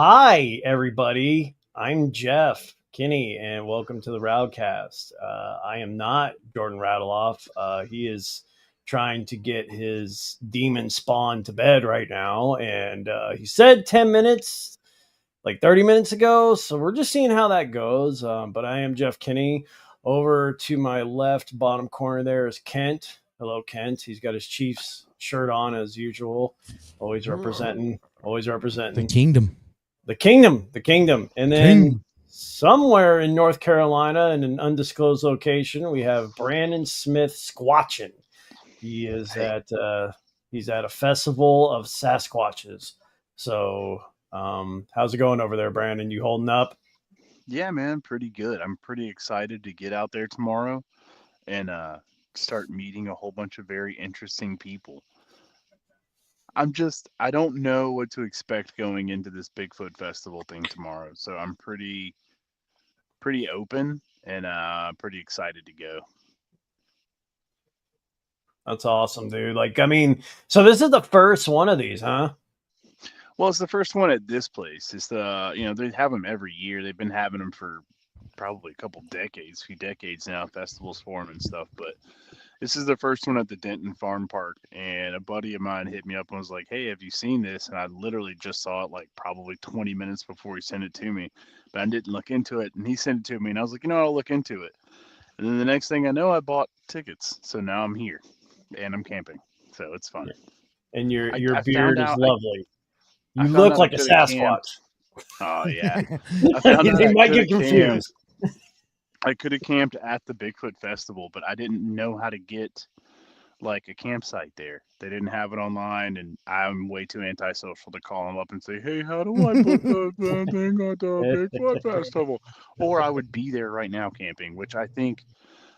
Hi, everybody. I'm Jeff Kinney, and welcome to the RowdCast. I am not Jordan Radloff. He is trying to get his demon spawn to bed right now, and he said 10 minutes, like 30 minutes ago, so we're just seeing how that goes. But I am Jeff Kinney. Over to my left bottom corner there is Kent. Hello, Kent. He's got his Chiefs shirt on as usual. Always representing the kingdom. And then somewhere in North Carolina in an undisclosed location, we have Brandon Smith Squatchin. He is he's at a festival of Sasquatches. So how's it going over there, Brandon? You holding up? Yeah, man, pretty good. I'm pretty excited to get out there tomorrow and start meeting a whole bunch of very interesting people. I don't know what to expect going into this Bigfoot festival thing tomorrow. So I'm pretty open and pretty excited to go. That's awesome, dude. So this is the first one of these, huh? Well, it's the first one at this place. It's they have them every year. They've been having them for probably a few decades now, festivals for them and stuff. But this is the first one at the Denton Farm Park. And a buddy of mine hit me up and was like, "Hey, have you seen this?" And I literally just saw it like probably 20 minutes before he sent it to me. But I didn't look into it. And he sent it to me. And I was like, I'll look into it. And then the next thing I know, I bought tickets. So now I'm here. And I'm camping. So it's fun. And your beard is lovely. You found look out like I a could have Sasquatch. camped. Oh, yeah. I found out They I might could get have confused. I could have camped at the Bigfoot Festival, but I didn't know how to get like a campsite there. They didn't have it online, and I'm way too antisocial to call them up and say, "Hey, how do I book the thing at the Bigfoot Festival?" Or I would be there right now camping, which I think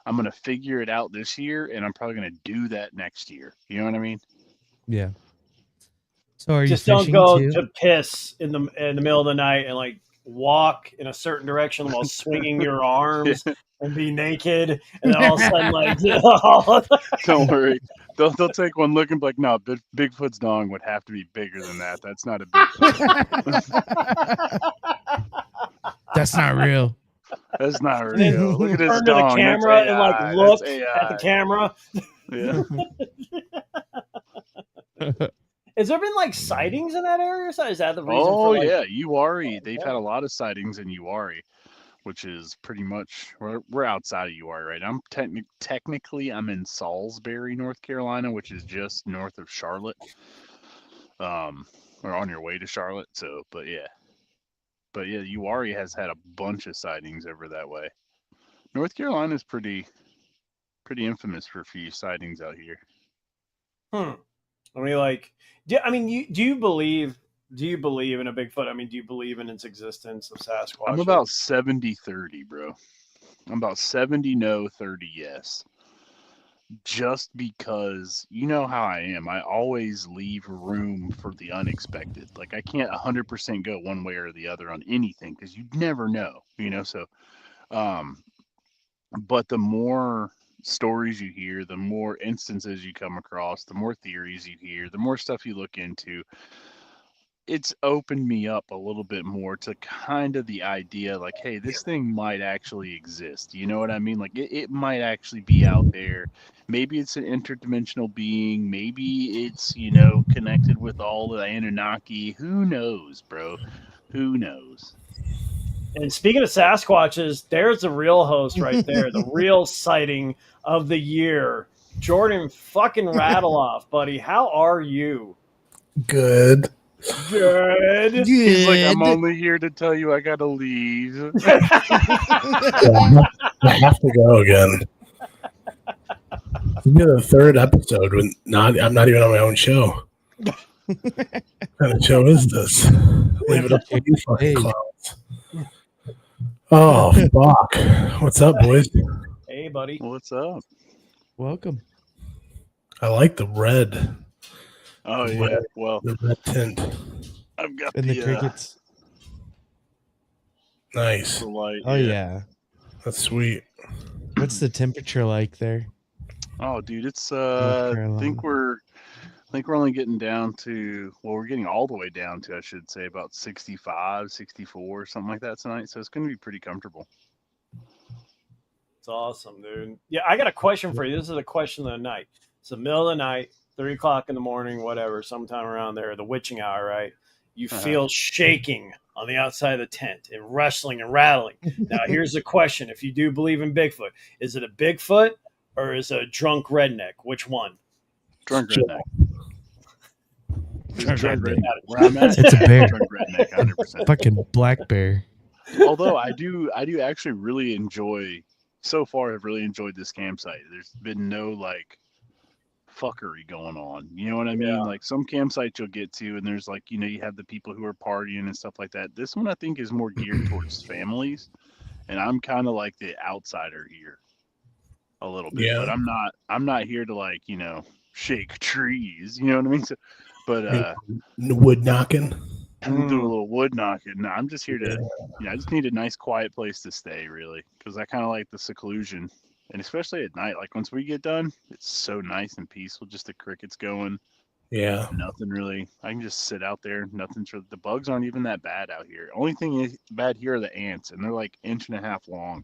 I'm gonna figure it out this year, and I'm probably gonna do that next year. You know what I mean? Yeah. So are Just you don't fishing go too? to piss in the middle of the night and like walk in a certain direction while swinging your arms and be naked, and then all of a sudden Don't worry. They'll take one look and be like, "No, Bigfoot's dong would have to be bigger than that. That's not a Bigfoot." That's not real. That's not real. Look at his turn to the dong. That's camera and like AI. look That's at the AI. camera. Yeah. Has there been like sightings in that area? So is that the reason? Oh, for, yeah. Uwari. They've had a lot of sightings in Uwari, which is pretty much we're outside of Uwari right now. Technically I'm in Salisbury, North Carolina, which is just north of Charlotte. Or on your way to Charlotte. So, but yeah, Uwari has had a bunch of sightings over that way. North Carolina is pretty infamous for a few sightings out here. I mean, do you believe in a Bigfoot? I mean, do you believe in its existence of Sasquatch? I'm about 70-30, bro. I'm about 70 no, 30 yes. Just because you know how I am. I always leave room for the unexpected. Like I can't 100% go one way or the other on anything because you never know, so but the more stories you hear, the more instances you come across, the more theories you hear, the more stuff you look into, it's opened me up a little bit more to kind of the idea like, hey, this thing might actually exist. You know what I mean? Like it might actually be out there. Maybe it's an interdimensional being. Maybe it's, connected with all the Anunnaki. Who knows, bro? Who knows? And speaking of Sasquatches, there's the real host right there, the real sighting of the year, Jordan fucking Radloff, buddy. How are you? Good. He's like, I'm only here to tell you I gotta leave. Yeah, I have to go again. It's the third episode when I'm not even on my own show. What kind of show is this? Leave it up to you fucking clowns. Oh, fuck. What's up, boys? Hey, buddy. What's up? Welcome. I like the red. Oh, yeah. Well, the red tint. I've got and the crickets. Nice. The light, oh, yeah. That's sweet. What's the temperature like there? Oh, dude, it's I think we're I think we're only getting down to, well, we're getting all the way down to, I should say, about 65, 64, something like that tonight. So it's going to be pretty comfortable. It's awesome, dude. Yeah, I got a question for you. This is a question of the night. It's the middle of the night, 3 o'clock in the morning, whatever, sometime around there, the witching hour, right? You feel shaking on the outside of the tent and rustling and rattling. Now, here's the question. If you do believe in Bigfoot, is it a Bigfoot or is it a drunk redneck? Which one? Drunk redneck. Drunk redneck. Where I'm at, It's a bear. drunk redneck, 100%. Fucking black bear. Although I do actually really enjoy, so far I've really enjoyed this campsite. There's been no like fuckery going on. You know what I mean? Yeah. Like some campsites you'll get to and there's like, you have the people who are partying and stuff like that. This one I think is more geared towards families. And I'm kind of like the outsider here a little bit. Yeah. But I'm not here to like, shake trees. You know what I mean? So, but Wood knocking. do a little wood knocking. No, I'm just here to, I just need a nice quiet place to stay, really, because I kind of like the seclusion, and especially at night. Like once we get done, it's so nice and peaceful. Just the crickets going. Yeah. Nothing really. I can just sit out there. Nothing's the bugs aren't even that bad out here. Only thing is bad here are the ants, and they're like 1.5 inches long.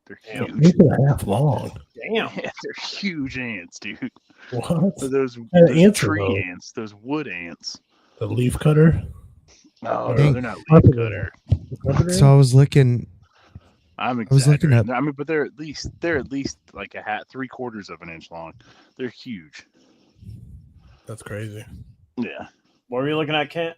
They're huge. 1.5 long. Damn. Yeah, they're huge ants, dude. What? So those ants are tree those? ants, those wood ants. The leaf cutter. Oh, Dang. no, they're not leaf cutter. So I was looking. I'm was looking exaggerating. up- I mean, but they're at least like a hat 3/4 of an inch long. They're huge. That's crazy. Yeah. What were you looking at, Kent?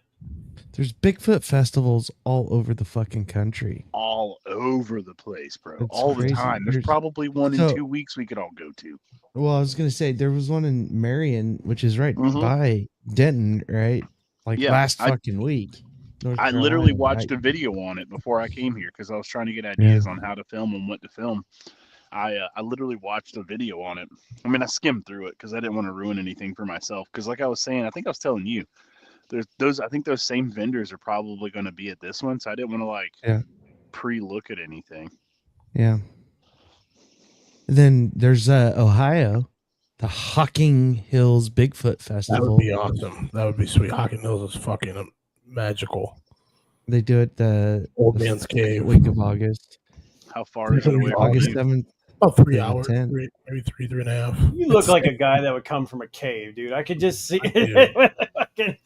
There's Bigfoot festivals all over the fucking country. All over the place, bro. That's all the crazy. time. There's There's- probably one So- in 2 weeks we could all go to. Well, I was gonna say there was one in Marion, which is right Mhm. by Denton, right? Like Yeah, last I- fucking week. North I literally Carolina, watched right? a video on it before I came here because I was trying to get ideas on how to film and what to film. I literally watched a video on it. I mean, I skimmed through it because I didn't want to ruin anything for myself. Because, like I was saying, I think I was telling you, there's those. I think those same vendors are probably going to be at this one, so I didn't want to pre-look at anything. Yeah. Then there's Ohio, the Hocking Hills Bigfoot That Festival. would be awesome. That would be sweet. Hocking Hills is fucking magical. They do it the Old Man's Cave. week of August. How far is it away from August you? 7th. About 3 Yeah, hours. 10. Maybe 3.5. You look like a guy that would come from a cave, dude. I could just see do. fucking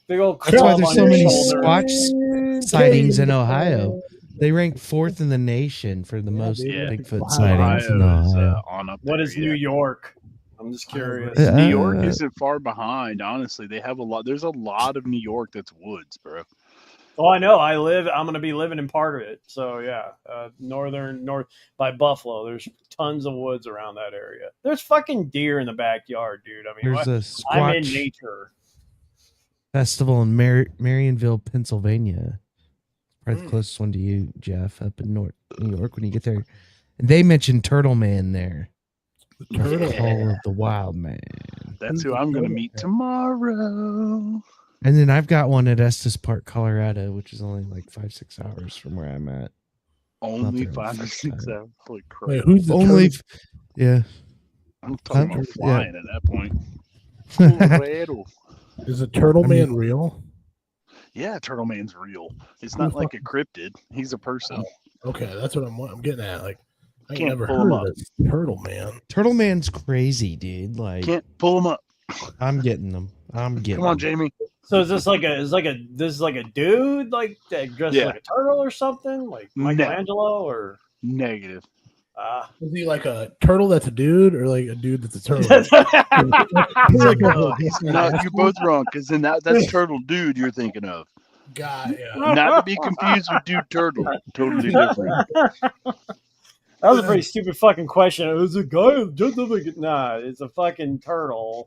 big old That's why club there's on so your many shoulder. Squatch sightings in Ohio. They rank 4th in the nation for the most dude. Yeah. Bigfoot Ohio sightings in Ohio is Ohio. on up What there, is yeah. New York? I'm just curious. Uh, New York isn't far behind, honestly. They have a lot. There's a lot of New York that's woods, bro. Oh, I know. I'm going to be living in part of it. So yeah, north by Buffalo. There's tons of woods around that area. There's fucking deer in the backyard, dude. I mean, There's a I'm in Squatch nature. festival in Marionville, Pennsylvania. Probably the closest one to you, Jeff, up in New York when you get there. And they mentioned Turtle Man there. Turtle. Call of the Wild Man. That's who I'm going to meet tomorrow. And then I've got one at Estes Park, Colorado, which is only like 5-6 hours from where I'm at. Only there 5 or first 6 time. hours. Holy crap. Wait, who's the Only, turtle? yeah. I'm talking Huh? about flying at that point. Colorado. Is the Turtle I mean- Man real? Yeah, Turtle Man's real. It's not like a cryptid. He's a person. Okay, that's what I'm getting at. Like, I ain't Can't never pull him heard up. of this Turtle Man. Turtle Man's crazy, dude. Like, Can't pull him up. I'm getting them. I'm getting Come on, them. Jamie. So is this like a dude like that dressed Yeah. like a turtle or something, like No. Michelangelo or? Negative. Is he like a turtle that's a dude, or like a dude that's a turtle? No, you're both wrong, because then that's Turtle Dude you're thinking of. God, yeah. Not to be confused with Dude Turtle. Totally different. That was a pretty stupid fucking question. It was a guy just like nah, it's a fucking turtle.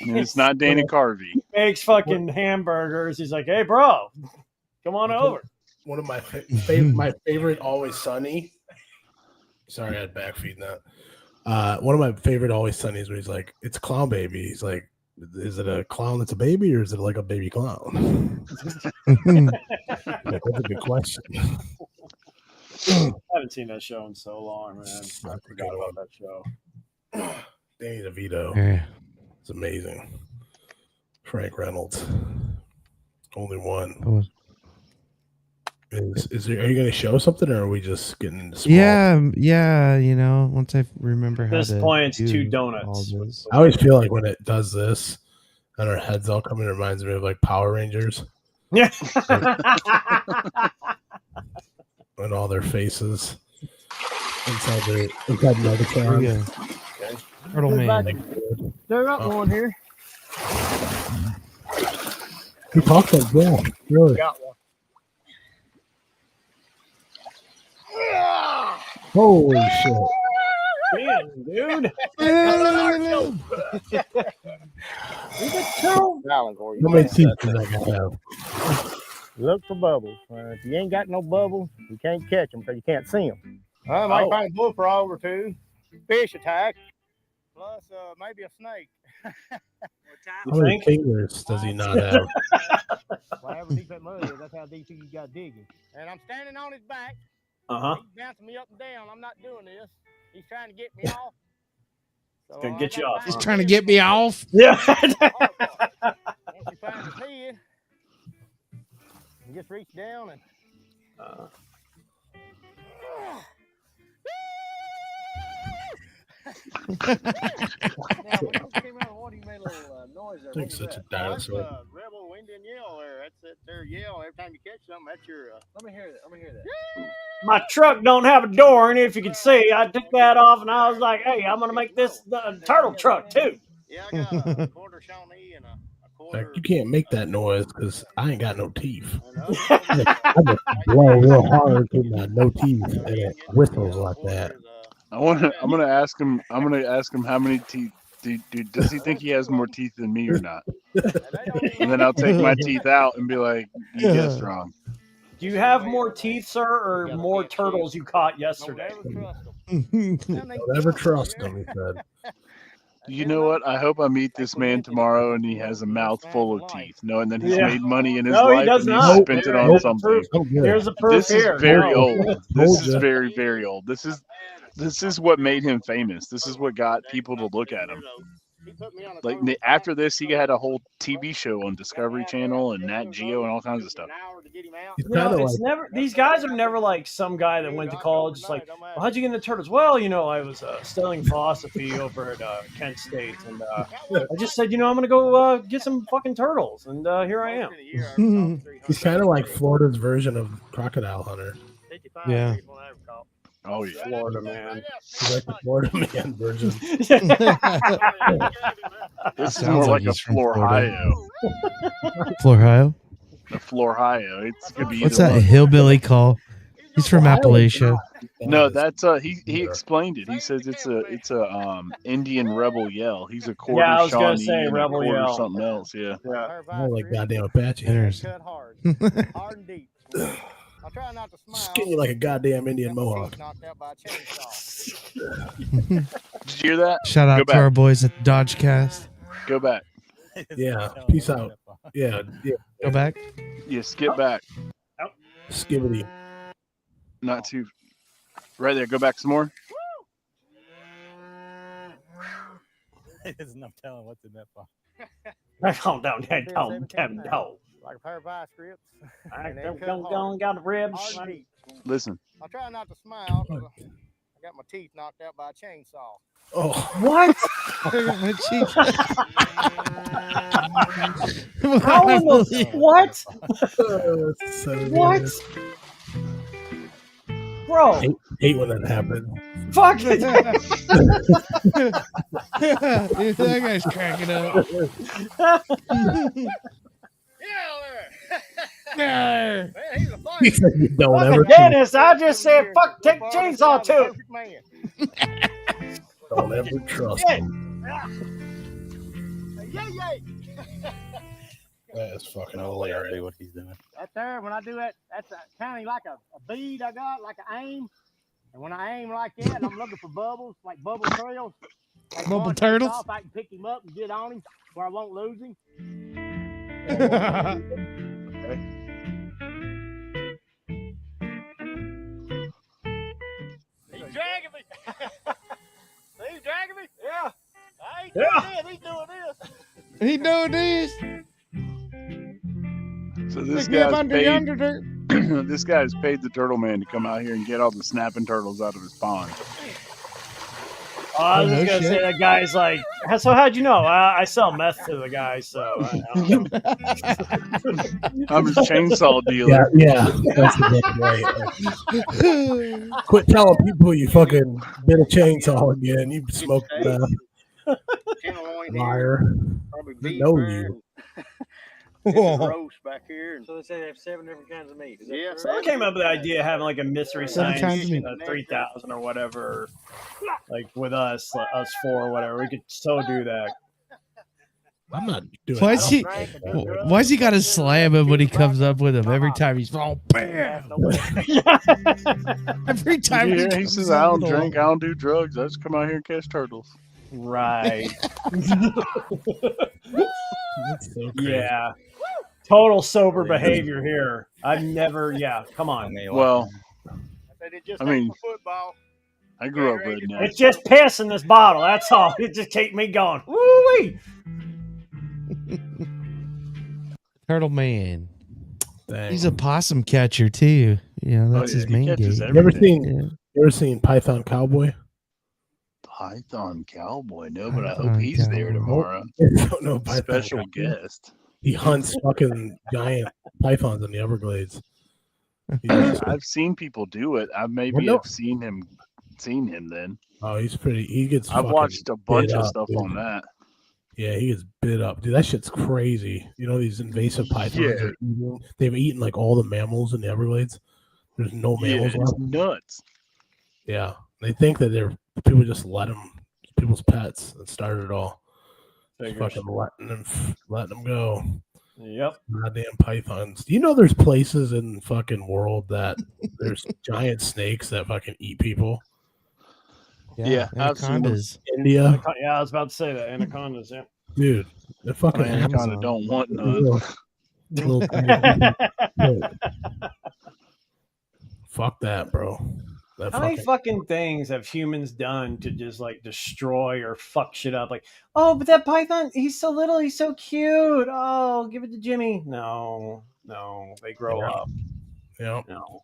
And it's not Dana Carvey. Makes fucking hamburgers. He's like, hey, bro, come on over. One of my my favorite Always Sunny. Sorry, I had backfeed that. One of my favorite Always Sunnies where he's like, "It's a clown baby." He's like, "Is it a clown that's a baby, or is it like a baby clown?" Like, that's a good question. I haven't seen that show in so long, man. I forgot about that show. Danny DeVito. Yeah. It's amazing. Frank Reynolds. Only one. Oh. Is there, are you going to show something, or are we just getting into small? Yeah. You know, once I remember how At this to point, it's do 2 all donuts. this. I always feel like when it does this, and our heads all come in, it reminds me of like Power Rangers Yeah. and all their faces inside Megatron. Here we go. Turtle Man. They're up one here. He talks like that, really. Got one. Holy shit! Damn, dude. How many teeth does that guy have? Look for bubbles. If you ain't got no bubbles, you can't catch them because you can't see them. I might find a bullfrog or two, fish attack, plus maybe a snake. How many fingers does he not have? Whatever deep that mud is, that's how deep you got digging. And I'm standing on his back. Uh-huh. He's bouncing me up and down. I'm not doing this. He's trying to get me off. So Gonna get you off. He's trying to get me off. Yeah. Once you find his head, you just reach down and now, when you came out of water, you made a little noise there. I think such a dinosaur. That's rebel Indian yell there. That's their yell. Every time you catch something, that's your. Let me hear that. Let me hear that. My truck don't have a door in it. If you can see, I took that off and I was like, hey, I'm going to make this the turtle truck too. Yeah, I got a quarter Shawnee and a quarter. Like, you can't make that noise because I ain't got no teeth. I I just blow real hard to my no teeth, and it whistles like that. I'm gonna ask him how many teeth. Does he think he has more teeth than me or not? And then I'll take my teeth out and be like, you guessed wrong. Do you have more teeth, sir, or more turtles you caught yesterday? Don't ever trust him, he said. You know what? I hope I meet this man tomorrow and he has a mouth full of teeth, knowing that he's made money in his No, he life does and not. he's spent it on something. Oh, good. Here's a proof This is here. very No. old. This is very, very old. This is what made him famous. This is what got people to look at him. Like after this, he had a whole TV show on Discovery Channel and Nat Geo and all kinds of stuff. He's You know, kind of it's like, never. These guys are never like some guy that went to college. It's like, well, how'd you get into turtles? Well, you know, I was studying philosophy over at Kent State, and I just said, you know, I'm gonna go get some fucking turtles, and here I am. he's kind of like Florida's version of Crocodile Hunter. Yeah. Oh yeah, Florida man. He's like the Florida man version. this is Sounds more like like a he's from Florida. Florhio. Florhio. A Florhio. It's gonna be. What's either that one. hillbilly call? He's from Appalachia. No, that's he explained it. He says it's a Indian rebel yell. He's a quarter Yeah, I was gonna Shawnee say and a rebel quarter yell. something else. Yeah. Yeah. More like goddamn Apache. Interesting. Cut hard. Hard and deep. I try not to smile. Skinny like a goddamn Indian Mohawk. Knocked out by a chainsaw. Did you hear that? Shout out Go to back. our boys at DodgeCast. Go back. Yeah, peace out. Yeah, Go back. Yeah, skip back. skibbity. Not too. Right there. Go back some more. There's no telling what's in that box. Calm down, Dad. Calm down. Like a pair of vice grips. I And then cut don't hard. got the ribs. Hard and deep. Listen. I try not to smile because I got my teeth knocked out by a chainsaw. Oh, What? How in the what? What? Bro, hate when that happens. fuck it. Dude, that guy's cracking up. Man, he's a He fighter. said you don't Fucking ever, Dennis, I just said fuck take chainsaw too. don't ever trust Shit. him. Yeah. That is fucking hilarious. What he's doing. Right there, when I do that, that's kind of like a bead I got, like an aim. And when I aim like that, I'm looking for bubbles, like bubble trails. Like Bubble one takes turtles? off, I can pick him up and get on him where I won't lose him. He's dragging me. He's dragging me? Yeah. I ain't doing this. He's doing this. He know this. This guy's paid. This guy's paid the turtle man to come out here and get all the snapping turtles out of his pond. Oh, I was no just gonna shit. say that guy's like, so how'd you know? I sell meth to the guy, so I don't know. I'm his chainsaw dealer. Yeah, that's exactly right. Quit telling people you fucking bit a chainsaw again. You smoked meth. Liar. Probably I beef know there you. and roast back here. So they say they have 7 different kinds of meat. Is that Yeah, correct? Someone came up with the idea of having like a mystery Seven science times meat. 3000 or whatever, like with us, like us four or whatever. We could so do that. I'm not doing Why's he? that. Why's he got to slam him when he comes up with him every time he's bam? Every time Yeah, he says, I don't drink, I don't do drugs. I just come out here and catch turtles. Right. That's so crazy. Yeah. Total sober behavior here. I've never. Yeah. Come on. Well, I mean, football. I grew up redneck. It's just piss in this bottle. That's all. It just keeps me going. Woo-wee. Turtle Man. Dang. He's a possum catcher too. Yeah, that's Oh, yeah, his he main catches gig. You ever everything. seen? Yeah. You ever seen Python Cowboy? Python Cowboy. No, but I hope Python he's there Cowboy. tomorrow. No, Python Special Cowboy. guest. He hunts fucking giant pythons in the Everglades. He's- I've seen people do it. I maybe Well, no. have seen him then. oh, he's pretty. He gets. I've fucking watched a bunch bit of up, stuff dude. on that. Yeah, he gets bit up, dude. That shit's crazy. You know these invasive pythons. Yeah. Are eating, they've eaten like all the mammals in the Everglades. There's no Yeah, mammals it's left. nuts. Yeah, they think that they're people just let them people's pets and started it all. Just fucking letting them go. Yep. Goddamn pythons. Do you know there's places in the fucking world that there's giant snakes that fucking eat people? Yeah, I've seen them. anacondas. India, Yeah, I was about to say that. Anacondas. Yeah. dude, they're fucking I kind Amazon. of don't want none. Little tiny- Fuck that, bro. That How many fucking, fucking things have humans done to just like destroy or fuck shit up? Like, oh, but that python, he's so little, he's so cute. Oh, give it to Jimmy. No, they grow Yeah. up. you know, No.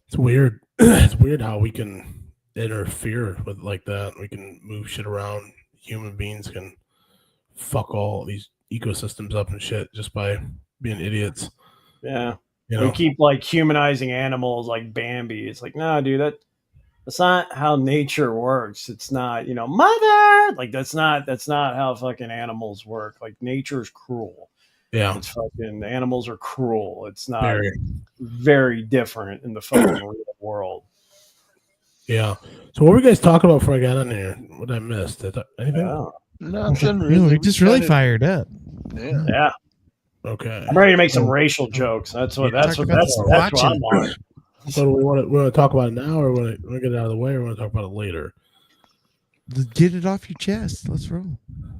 it's weird. It's weird how we can interfere with like that. We can move shit around. Human beings can fuck all these ecosystems up and shit just by being idiots. Yeah. You We know, keep like humanizing animals like Bambi. It's like, no, dude, that's not how nature works. It's not, mother. Like that's not how fucking animals work. Like nature's cruel. yeah, It's fucking animals are cruel. It's not very, very different in the fucking real world. yeah. So what were you guys talking about before I got on here? What I missed? Anything? Yeah. Nothing Really, really. we're just really fired up. Yeah. Yeah. Okay. I'm ready to make some racial jokes. That's what Talk about that's what I'm Squatchin. on. So do we want to talk about it now, or want to get it out of the way, or want to talk about it later? Get it off your chest. Let's roll.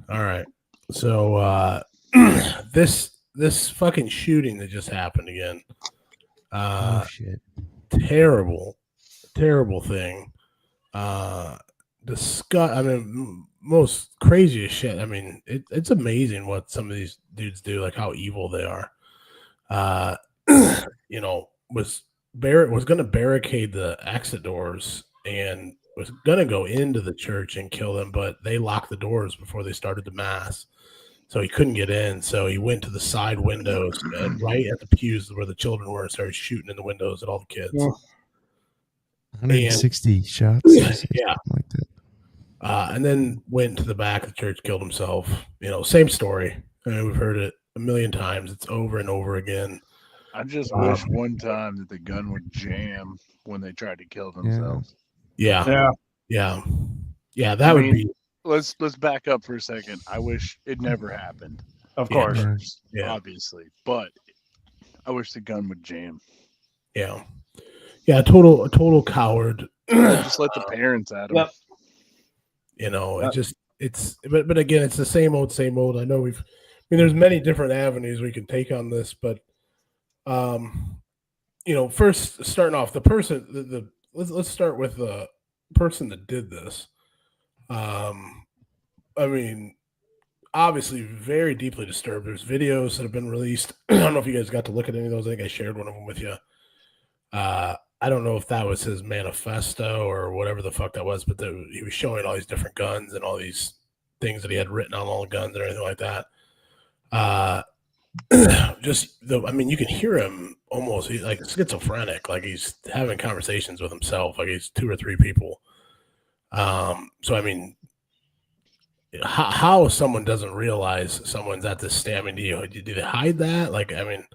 All right. So this fucking shooting that just happened again. Oh shit. Terrible thing. I mean, most craziest shit. I mean, it's amazing what some of these dudes do, like how evil they are. Barrett was going to barricade the exit doors and was going to go into the church and kill them, but they locked the doors before they started the mass. So he couldn't get in. So he went to the side windows and right at the pews where the children were and started shooting in the windows at all the kids. Yeah. 160 shots. Yeah. Like that. And then went to the back of the church, killed himself. Same story. I mean, we've heard it a million times. It's over and over again. I just wish one time that the gun would jam when they tried to kill themselves. Yeah. That would be. Let's back up for a second. I wish it never happened. Of course. Yeah. Obviously, but I wish the gun would jam. Yeah. A total coward. Just let the parents at him. Yep. But again, it's the same old. I know there's many different avenues we can take on this, but first starting off, the person, let's start with the person that did this. I mean, obviously very deeply disturbed. There's videos that have been released. I don't know if you guys got to look at any of those. I think I shared one of them with you. I don't know if that was his manifesto or whatever the fuck that was, but he was showing all these different guns and all these things that he had written on all the guns and everything like that. I mean, you can hear him almost, he's like schizophrenic, like he's having conversations with himself, like he's 2 or 3 people. So, I mean, how someone doesn't realize someone's at this state? I mean, do they hide that? Like, I mean,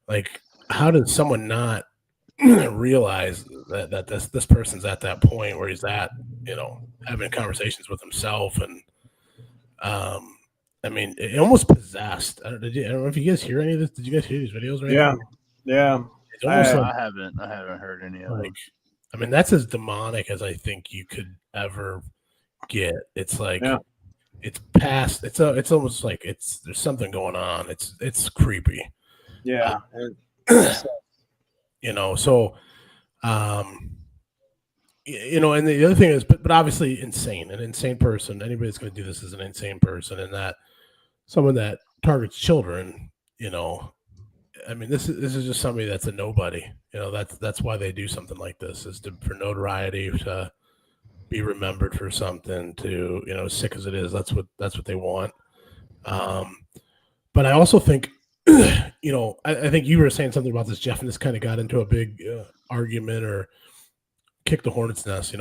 like, how does someone not realize that this person's at that point where he's at, having conversations with himself? And I mean, it almost possessed. I don't know if you guys hear any of this. Did you guys hear these videos right now? Yeah. It's almost I haven't heard any of them. I mean, that's as demonic as I think you could ever get. It's like it's past. It's almost like there's something going on. It's creepy. Yeah. So and the other thing is, but obviously insane. An insane person. Anybody that's going to do this is an insane person, and that someone that targets children. I mean, this is just somebody that's a nobody. That's why they do something like this, is for notoriety, to be remembered for something. To as sick as it is, that's what they want. But I also think, I think you were saying something about this, Jeff, and this kind of got into a big argument or kick the hornet's nest.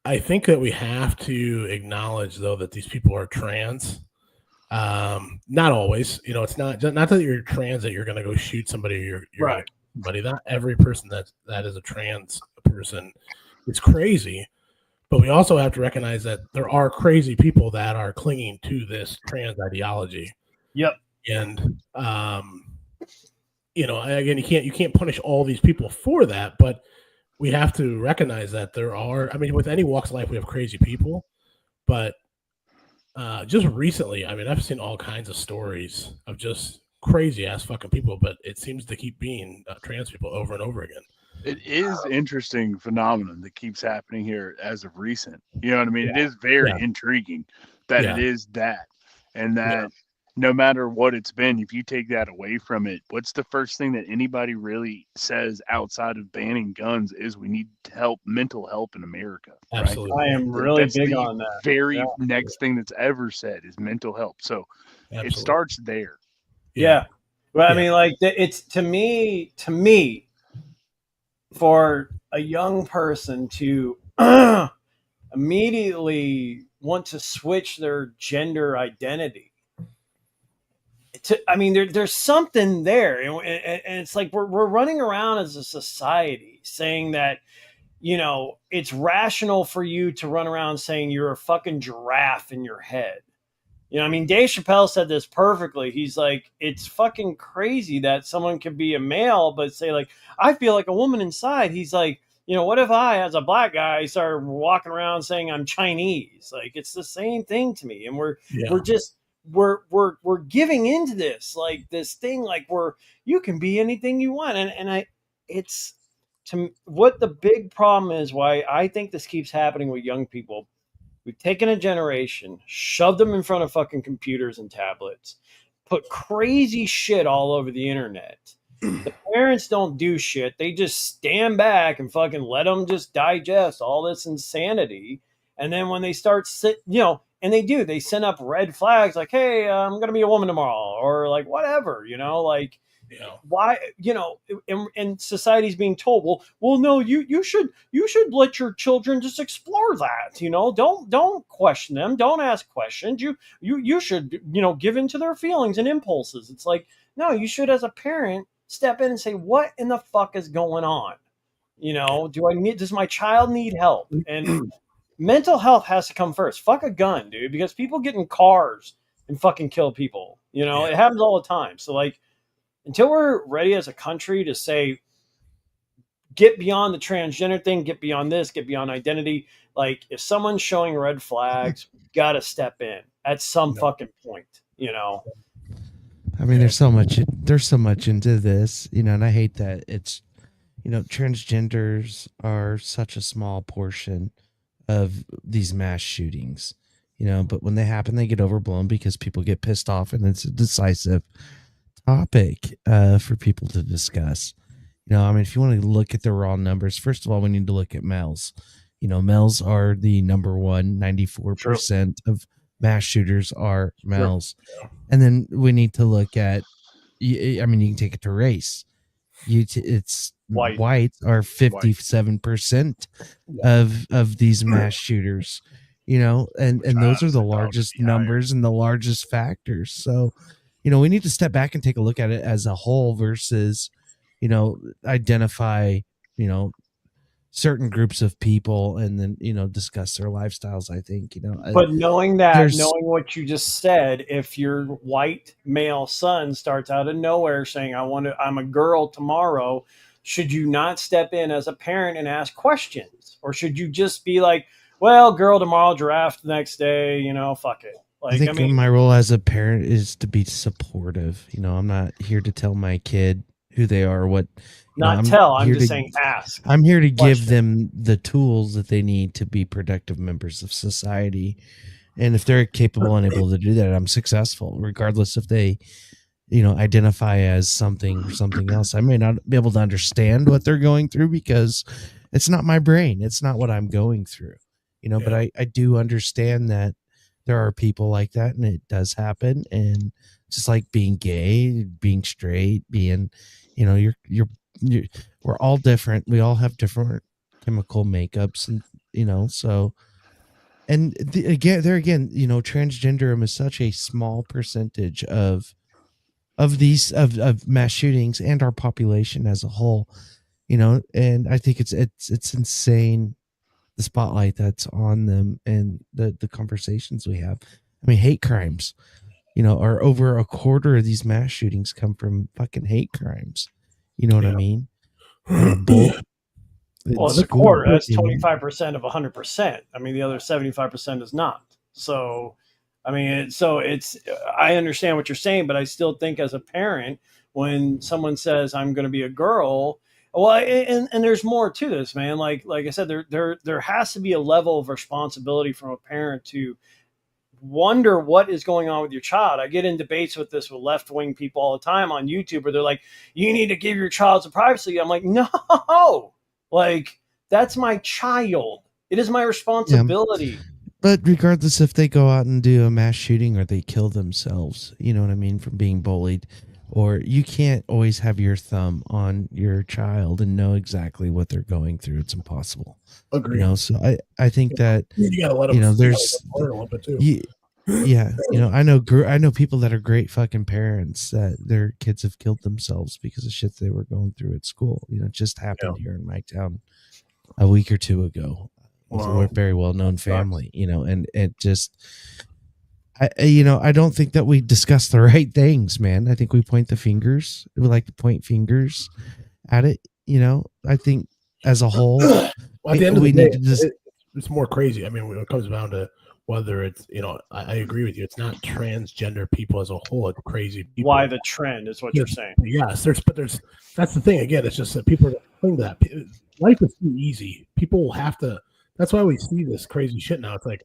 I think that we have to acknowledge, though, that these people are trans. Not always. It's not that you're trans that you're going to go shoot somebody. You're right. Somebody. Not every person that is a trans person is crazy. But we also have to recognize that there are crazy people that are clinging to this trans ideology. Yep. And again, you can't punish all these people for that, but we have to recognize that there are. I mean, with any walks of life, we have crazy people, but just recently, I mean, I've seen all kinds of stories of just crazy ass fucking people, but it seems to keep being trans people over and over again. It is interesting phenomenon that keeps happening here as of recent. You know what I mean? Yeah. It is very intriguing that it is that, and that no matter what it's been, if you take that away from it, what's the first thing that anybody really says outside of banning guns is we need mental help in America. Absolutely. Right? I am really big on that. Very next thing that's ever said is mental help. So it starts there. Yeah. Well, I mean, like, it's to me, for a young person to immediately want to switch their gender identity. I mean, there's something there, and it's like we're running around as a society saying that, it's rational for you to run around saying you're a fucking giraffe in your head. I mean, Dave Chappelle said this perfectly. He's like, it's fucking crazy that someone can be a male, but say like, I feel like a woman inside. He's like, what if I, as a black guy, start walking around saying I'm Chinese? Like, it's the same thing to me. And we're giving into this, like this thing, like you can be anything you want. And it's to what the big problem is, why I think this keeps happening with young people. We've taken a generation, shoved them in front of fucking computers and tablets, put crazy shit all over the internet. The parents don't do shit. They just stand back and fucking let them just digest all this insanity. And then when they start and they send up red flags like, hey, I'm going to be a woman tomorrow, or like whatever, why, and society's being told, well, no, you should let your children just explore that, don't question them. Don't ask questions. You should, give in to their feelings and impulses. It's like, no, you should, as a parent, step in and say, what in the fuck is going on? Does my child need help? And mental health has to come first. Fuck a gun, dude, because people get in cars and fucking kill people. It happens all the time. So like, until we're ready as a country to say, get beyond the transgender thing, get beyond this, get beyond identity. Like, if someone's showing red flags, got to step in at some fucking point, I mean, there's so much into this, and I hate that it's, transgenders are such a small portion of these mass shootings. but when they happen, they get overblown because people get pissed off, and it's a decisive topic for people to discuss. I mean, if you want to look at the raw numbers, first of all, we need to look at males. Males are the number one. 94% of mass shooters are males. And then we need to look at, I mean, you can take it to race. It's whites are 57% of these mass shooters, and those are the largest numbers and the largest factors. So, we need to step back and take a look at it as a whole versus, identify, certain groups of people and then, discuss their lifestyles. I think, but knowing what you just said, if your white male son starts out of nowhere saying, I'm a girl tomorrow, should you not step in as a parent and ask questions? Or should you just be like, well, girl tomorrow, giraffe the next day, fuck it. Like, I think my role as a parent is to be supportive. I'm not here to tell my kid who they are, what. I'm just saying ask. I'm here to give them the tools that they need to be productive members of society. And if they're capable and able to do that, I'm successful, regardless if they, identify as something or something else. I may not be able to understand what they're going through because it's not my brain. It's not what I'm going through, but I do understand that there are people like that, and it does happen. And just like being gay, being straight, being, we're all different. We all have different chemical makeups, and so. And again, transgenderism is such a small percentage of these of mass shootings and our population as a whole. And I think it's insane, the spotlight that's on them and the conversations we have. I mean, hate crimes, are over a quarter of these mass shootings come from fucking hate crimes. You know what I mean? Well, the quarter, that's 25% of 100%. I mean, the other 75% is not. So, I mean, I understand what you're saying, but I still think as a parent, when someone says I'm going to be a girl, well, and there's more to this, man. Like I said, there has to be a level of responsibility from a parent to wonder what is going on with your child. I get in debates with left-wing people all the time on YouTube where they're like, you need to give your child some privacy. I'm like, no, like, that's my child. It is my responsibility. Yeah. But regardless if they go out and do a mass shooting or they kill themselves, you know what I mean, from being bullied, or you can't always have your thumb on your child and know exactly what they're going through. It's impossible. Agree. So I think that, you gotta let them, there's, I know people that are great fucking parents that their kids have killed themselves because of shit they were going through at school. It just happened here in my town a week or two ago. With a very well-known family, and it just, I don't think that we discuss the right things, man. I think we point the fingers. We like to point fingers at it. I think as a whole, at the end of the day, it's more crazy. I mean, when it comes down to whether it's, I agree with you. It's not transgender people as a whole. It's crazy people. Why the trend is what you're saying. Yes, that's the thing. Again, it's just that people are cling to that. Life is too easy. People will have to. That's why we see this crazy shit now. It's like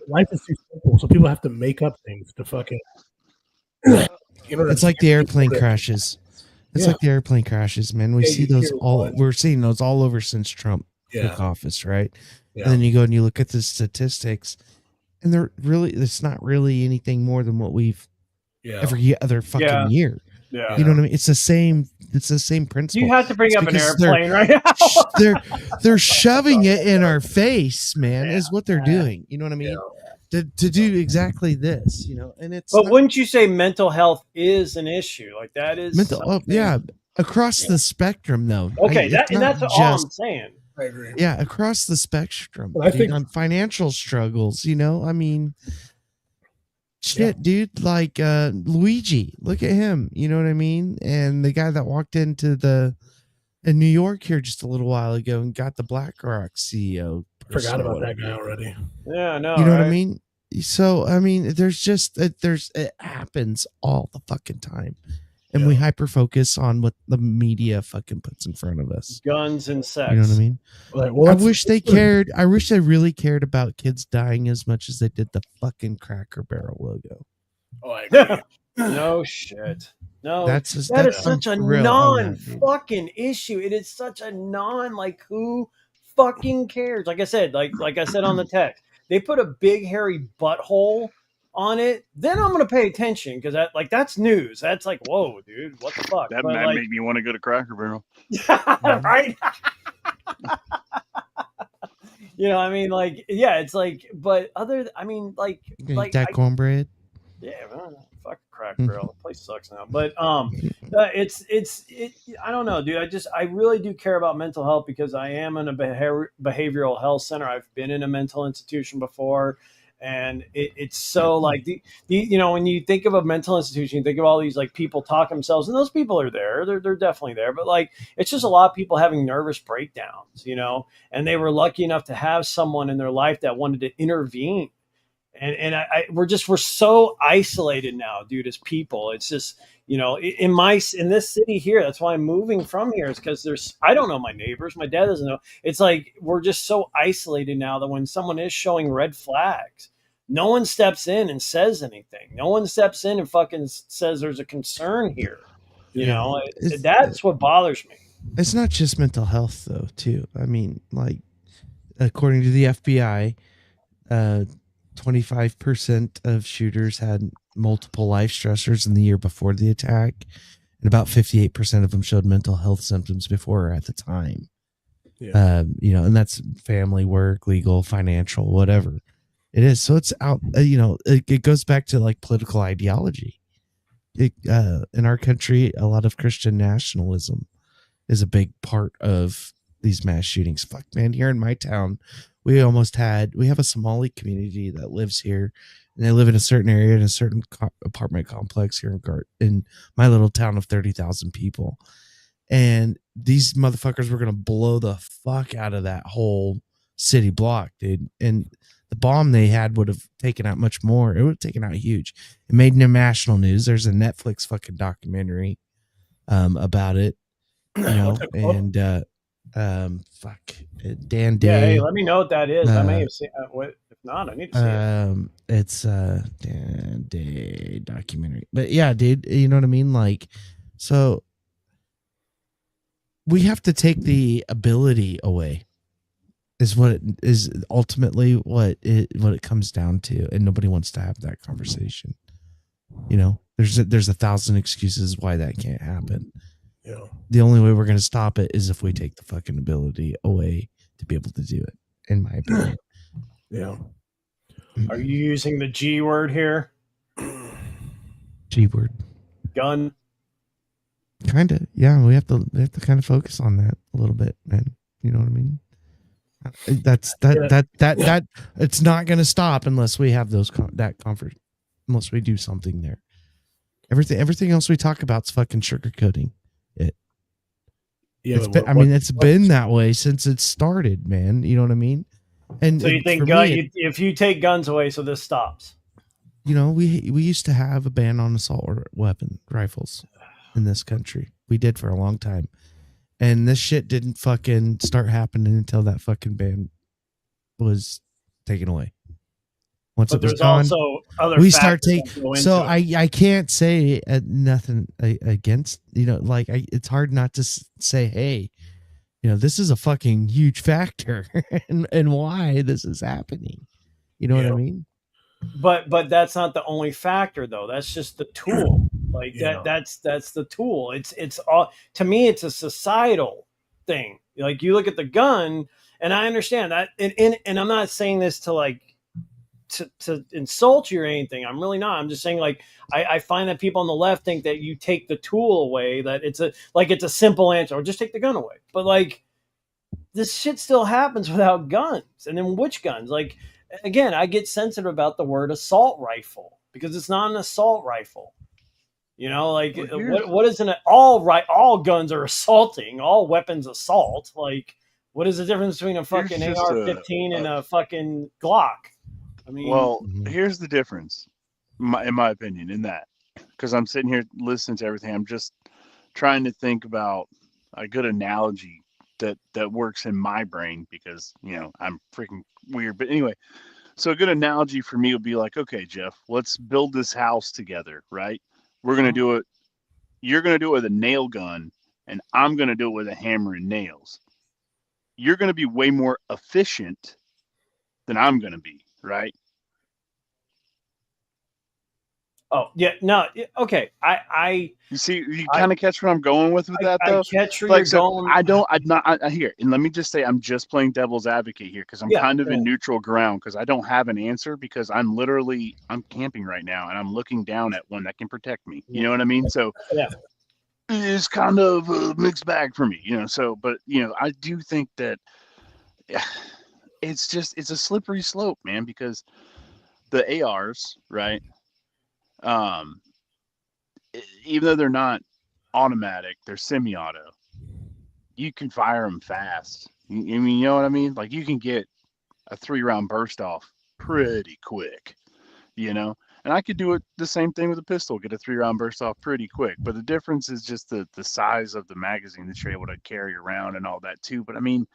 life is too simple, so people have to make up things to fucking. It's like the airplane crashes. It's like the airplane crashes, man. We see those all. We're seeing those all over since Trump took office, right? Yeah. And then you go and you look at the statistics, and it's not really anything more than what we've every other fucking year. Yeah. You know what I mean? It's the same principle. You have to bring up an airplane right now. they're shoving it in our face, man, is what they're doing. You know what I mean? To do exactly this, and it's. But wouldn't you say mental health is an issue? Like that is mental. Across the spectrum, though. Okay, that's all I'm saying. I agree. Yeah, across the spectrum. I think on financial struggles, I mean. Shit, dude, like Luigi, look at him, you know what I mean? And the guy that walked in New York here just a little while ago and got the BlackRock CEO. Forgot about that guy already. Yeah, no. You know what I mean? So, I mean, it happens all the fucking time. and we hyper focus on what the media fucking puts in front of us. Guns and sex. You know what I mean? Like, well, I wish they cared. I wish they really cared about kids dying as much as they did the fucking Cracker Barrel logo. Oh, I agree. No shit. No, that's such a non-fucking issue. It is such a like who fucking cares? Like I said on the text, they put a big hairy butthole on it. Then I'm gonna pay attention because that's news. That's like, whoa, dude, what the fuck? That made me want to go to Cracker Barrel. Right? You know, I mean, like, yeah, it's like, but I mean, like that cornbread. Yeah, fuck Cracker Barrel. The place sucks now. But it's I don't know, dude. I really do care about mental health because I am in a behavioral health center. I've been in a mental institution before, and it's so like you know, when you think of a mental institution, you think of all these like people talking themselves, and those people are there. They're definitely there, but like it's just a lot of people having nervous breakdowns, you know, and they were lucky enough to have someone in their life that wanted to intervene. And we're so isolated now, dude, as people. It's just, you know, in this city here, that's why I'm moving from here, is because I don't know my neighbors. My dad doesn't know. It's like we're just so isolated now that when someone is showing red flags, no one steps in and says anything. No one steps in and fucking says there's a concern here. You know, that's what bothers me. It's not just mental health, though, too. I mean, like, according to the FBI, 25% of shooters had multiple life stressors in the year before the attack, and about 58% of them showed mental health symptoms before or at the time. Yeah. You know, and that's family, work, legal, financial, whatever it is. So it's out, you know, it goes back to like political ideology. In our country, a lot of Christian nationalism is a big part of these mass shootings. Fuck, man, here in my town, we have a Somali community that lives here, and they live in a certain area in a certain apartment complex here in my little town of 30,000 people. And these motherfuckers were going to blow the fuck out of that whole city block, dude. And the bomb they had would have taken out much more. It would have taken out huge. It made national news. There's a Netflix fucking documentary about it, you know, and fuck, Dan Day. Yeah, hey, let me know what that is. I may have seen what. If not, I need to see it. It's Dan Day documentary. But yeah, dude, you know what I mean? Like, so we have to take the ability away. Is what it is ultimately what it comes down to, and nobody wants to have that conversation. You know, there's 1,000 excuses why that can't happen. Yeah. The only way we're going to stop it is if we take the fucking ability away to be able to do it, in my opinion. Yeah. Are you using the G word here? G word. Gun. Kind of. Yeah, we have to kind of focus on that a little bit, man. You know what I mean? That it's not going to stop unless we have that comfort, unless we do something there. Everything else we talk about is fucking sugarcoating it. Yeah, it's been that way since it started, man. You know what I mean? And so you think if you take guns away, so this stops? You know, we used to have a ban on assault weapon rifles in this country. We did for a long time. And this shit didn't fucking start happening until that fucking ban was taken away. Once it was gone, also other we start taking. So I can't say nothing against, you know, like it's hard not to say, hey, you know, this is a fucking huge factor and why this is happening. You know what I mean? But that's not the only factor, though. That's just the tool. Like that's the tool. It's all, to me, it's a societal thing. Like you look at the gun, and I understand that, and I'm not saying this to like to insult you or anything. I'm really not. I'm just saying, like, I find that people on the left think that you take the tool away, that it's a simple answer, or just take the gun away. But like, this shit still happens without guns. And then which guns? Like, again, I get sensitive about the word assault rifle because it's not an assault rifle. You know, like what is an all guns are assaulting, all weapons assault. Like, what is the difference between a fucking AR-15 and a fucking Glock? I mean, well, here's the difference, in my opinion, in that because I'm sitting here listening to everything. I'm just trying to think about a good analogy that works in my brain because, I'm freaking weird. But anyway, so a good analogy for me would be like, okay, Jeff, let's build this house together, right? We're going to do it. You're going to do it with a nail gun, and I'm going to do it with a hammer and nails. You're going to be way more efficient than I'm going to be, right? Oh yeah, no, okay. You see, you kind of catch where I'm going with that, though. I catch where Like, you're so going. I here, and let me just say, I'm just playing devil's advocate here because I'm kind of in neutral ground because I don't have an answer because I'm camping right now and I'm looking down at one that can protect me. You know what I mean? So it's kind of a mixed bag for me, So, but I do think that it's a slippery slope, man, because the ARs, right? Even though they're not automatic, they're semi-auto. You can fire them fast. You know what I mean? Like you can get a 3-round burst off pretty quick, And I could do it the same thing with a pistol, get a 3-round burst off pretty quick. But the difference is just the size of the magazine that you're able to carry around and all that too. But I mean,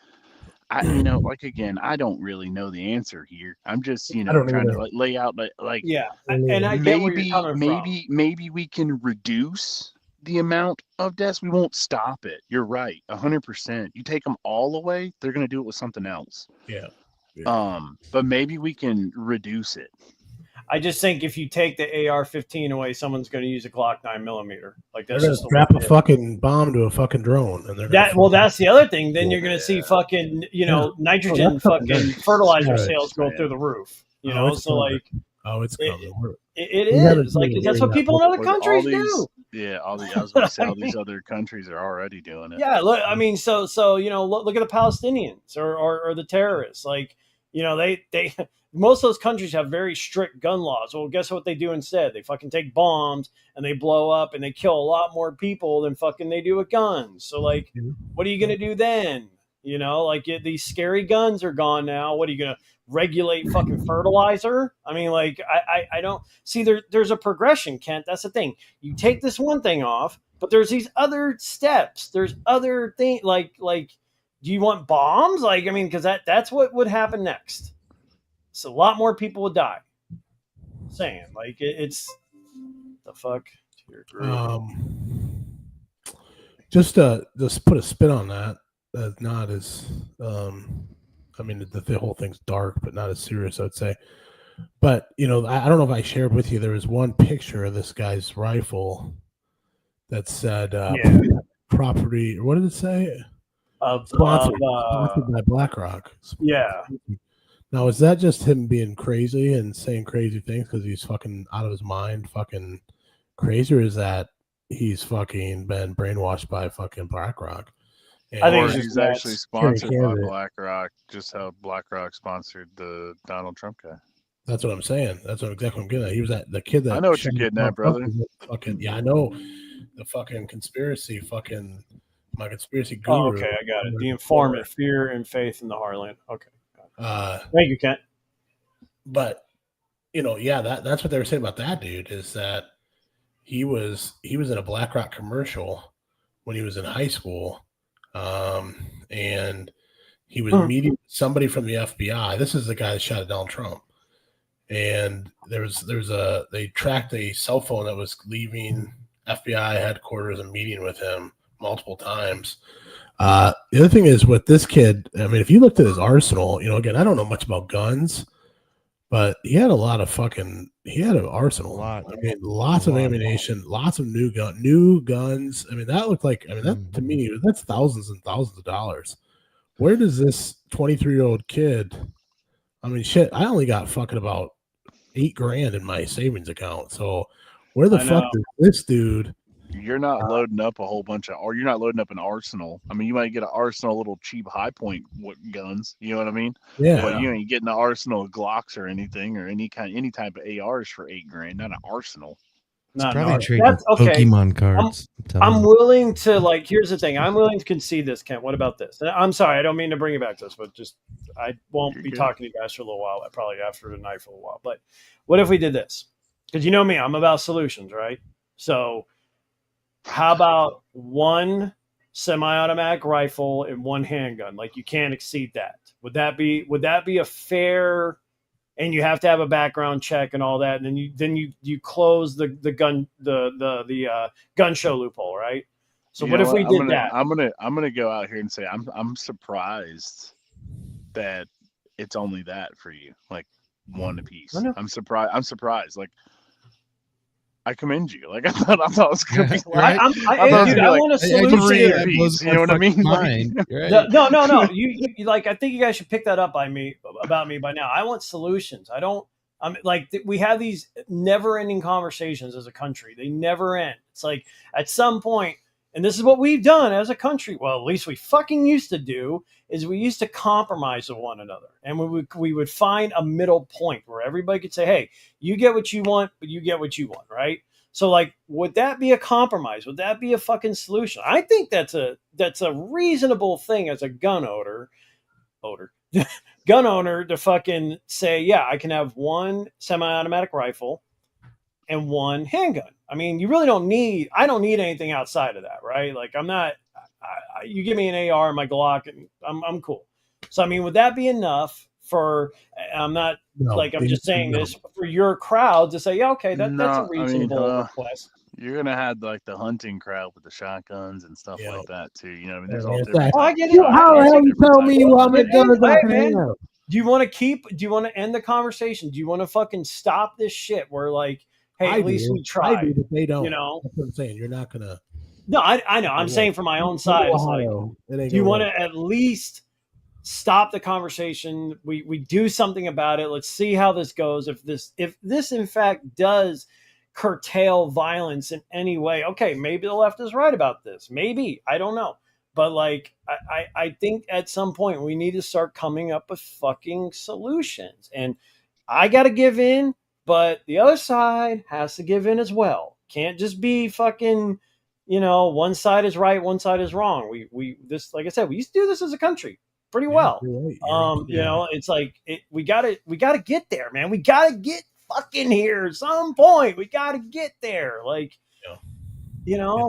again, I don't really know the answer here. I'm just, trying to lay out like and I get where you're coming from. Maybe we can reduce the amount of deaths. We won't stop it. You're right, 100%. You take them all away, they're gonna do it with something else. Yeah. But maybe we can reduce it. I just think if you take the AR-15 away, someone's going to use a Glock 9mm. Like that's just strap a fucking bomb to a fucking drone, and that's the other thing. Then you're going to see fucking nitrogen fucking fertilizer sales go through the roof. It's coming. It's coming. It is like that's what people in other countries do. Yeah, I was going to say all these other countries are already doing it. Yeah, look, I mean, so look at the Palestinians or the terrorists. Like, they most of those countries have very strict gun laws. Well, guess what they do instead? They fucking take bombs and they blow up and they kill a lot more people than fucking they do with guns. So, like, what are you going to do then? These scary guns are gone now. What are you going to regulate fucking fertilizer? I mean, like, I don't see there's a progression, Kent. That's the thing. You take this one thing off, but there's these other steps. There's other things like, do you want bombs? Like, I mean, because that's what would happen next. So a lot more people would die. Saying like it's the fuck. Just put a spin on that. Not as I mean the whole thing's dark, but not as serious, I'd say. But I don't know if I shared with you. There was one picture of this guy's rifle that said property. What did it say? Sponsored by BlackRock. Yeah. Now, is that just him being crazy and saying crazy things because he's fucking out of his mind, fucking crazy, or is that he's fucking been brainwashed by fucking BlackRock? I think he's actually sponsored by BlackRock, just how BlackRock sponsored the Donald Trump guy. That's what I'm saying. That's exactly what I'm getting at. He was the kid that I know what you're getting at, brother. Fucking I know the fucking conspiracy, my conspiracy guru. Oh, okay, I got it. The informant, fear and faith in the heartland. Okay. Thank you, Kent. But that's what they were saying about that dude is that he was in a BlackRock commercial when he was in high school, and he was meeting somebody from the FBI. This is the guy that shot at Donald Trump, and they tracked a cell phone that was leaving FBI headquarters and meeting with him multiple times. The other thing is with this kid, I mean, if you looked at his arsenal, again, I don't know much about guns, but he had an arsenal. I mean, lots of ammunition, lots of new guns. I mean, that looked like, that to me, that's thousands and thousands of dollars. Where does this 23-year-old kid, I mean, shit, I only got fucking about $8,000 in my savings account. So where the fuck does this dude? You're not loading up a whole bunch or you're not loading up an arsenal. I mean, you might get an arsenal, little cheap high point guns. You know what I mean? Yeah. But you ain't getting an arsenal of Glocks or anything or any type of ARs for $8,000. Not an arsenal. It's probably trading Pokemon cards. I'm willing to here's the thing. I'm willing to concede this, Kent. What about this? I'm sorry, I don't mean to bring it back to this, but I won't be talking to you guys for a little while. Probably after tonight for a little while. But what if we did this? Because you know me, I'm about solutions, right? So how about one semi-automatic rifle and one handgun? Like, you can't exceed that. Would that be a fair? And you have to have a background check and all that, and then you close the gun gun show loophole, right? So what if we did that? I'm gonna go out here and say I'm surprised that it's only that for you, like one apiece. I'm surprised. Like, I commend you. Like, I thought it was gonna be like, I want a solution. Three apiece, you know what I mean? Right. No. You like, I think you guys should pick that up about me by now. I want solutions. I'm like, we have these never-ending conversations as a country. They never end. It's like, at some point, and this is what we've done as a country. Well, at least we fucking used to do, is we used to compromise with one another. And we would find a middle point where everybody could say, hey, you get what you want, but you get what you want, right? So, like, would that be a compromise? Would that be a fucking solution? I think that's a reasonable thing as a gun owner to fucking say, yeah, I can have one semi-automatic rifle and one handgun. I mean, you really I don't need anything outside of that, right? Like, you give me an AR and my Glock and I'm cool. So, I mean, would that be enough for, I'm just saying this for your crowd to say, yeah, okay, that's a reasonable request. You're gonna have like the hunting crowd with the shotguns and stuff like that too. You know, I mean, there's all different. I get it. How the hell you tell me how many guns I can have? Do you want to end the conversation? Do you want to fucking stop this shit where, like, hey, at least we tried? I do, but they don't. You know, that's what I'm saying. You're not gonna. No, I know. I'm saying for my own side. It's like, do you want to at least stop the conversation? We do something about it. Let's see how this goes. If this in fact does curtail violence in any way, okay, maybe the left is right about this. Maybe, I don't know. But, like, I think at some point we need to start coming up with fucking solutions. And I got to give in, but the other side has to give in as well. Can't just be fucking, one side is right, one side is wrong. This, like I said, we used to do this as a country pretty well. Right. It's like, we gotta get there, man. We gotta get fucking here at some point. We gotta get there. Like,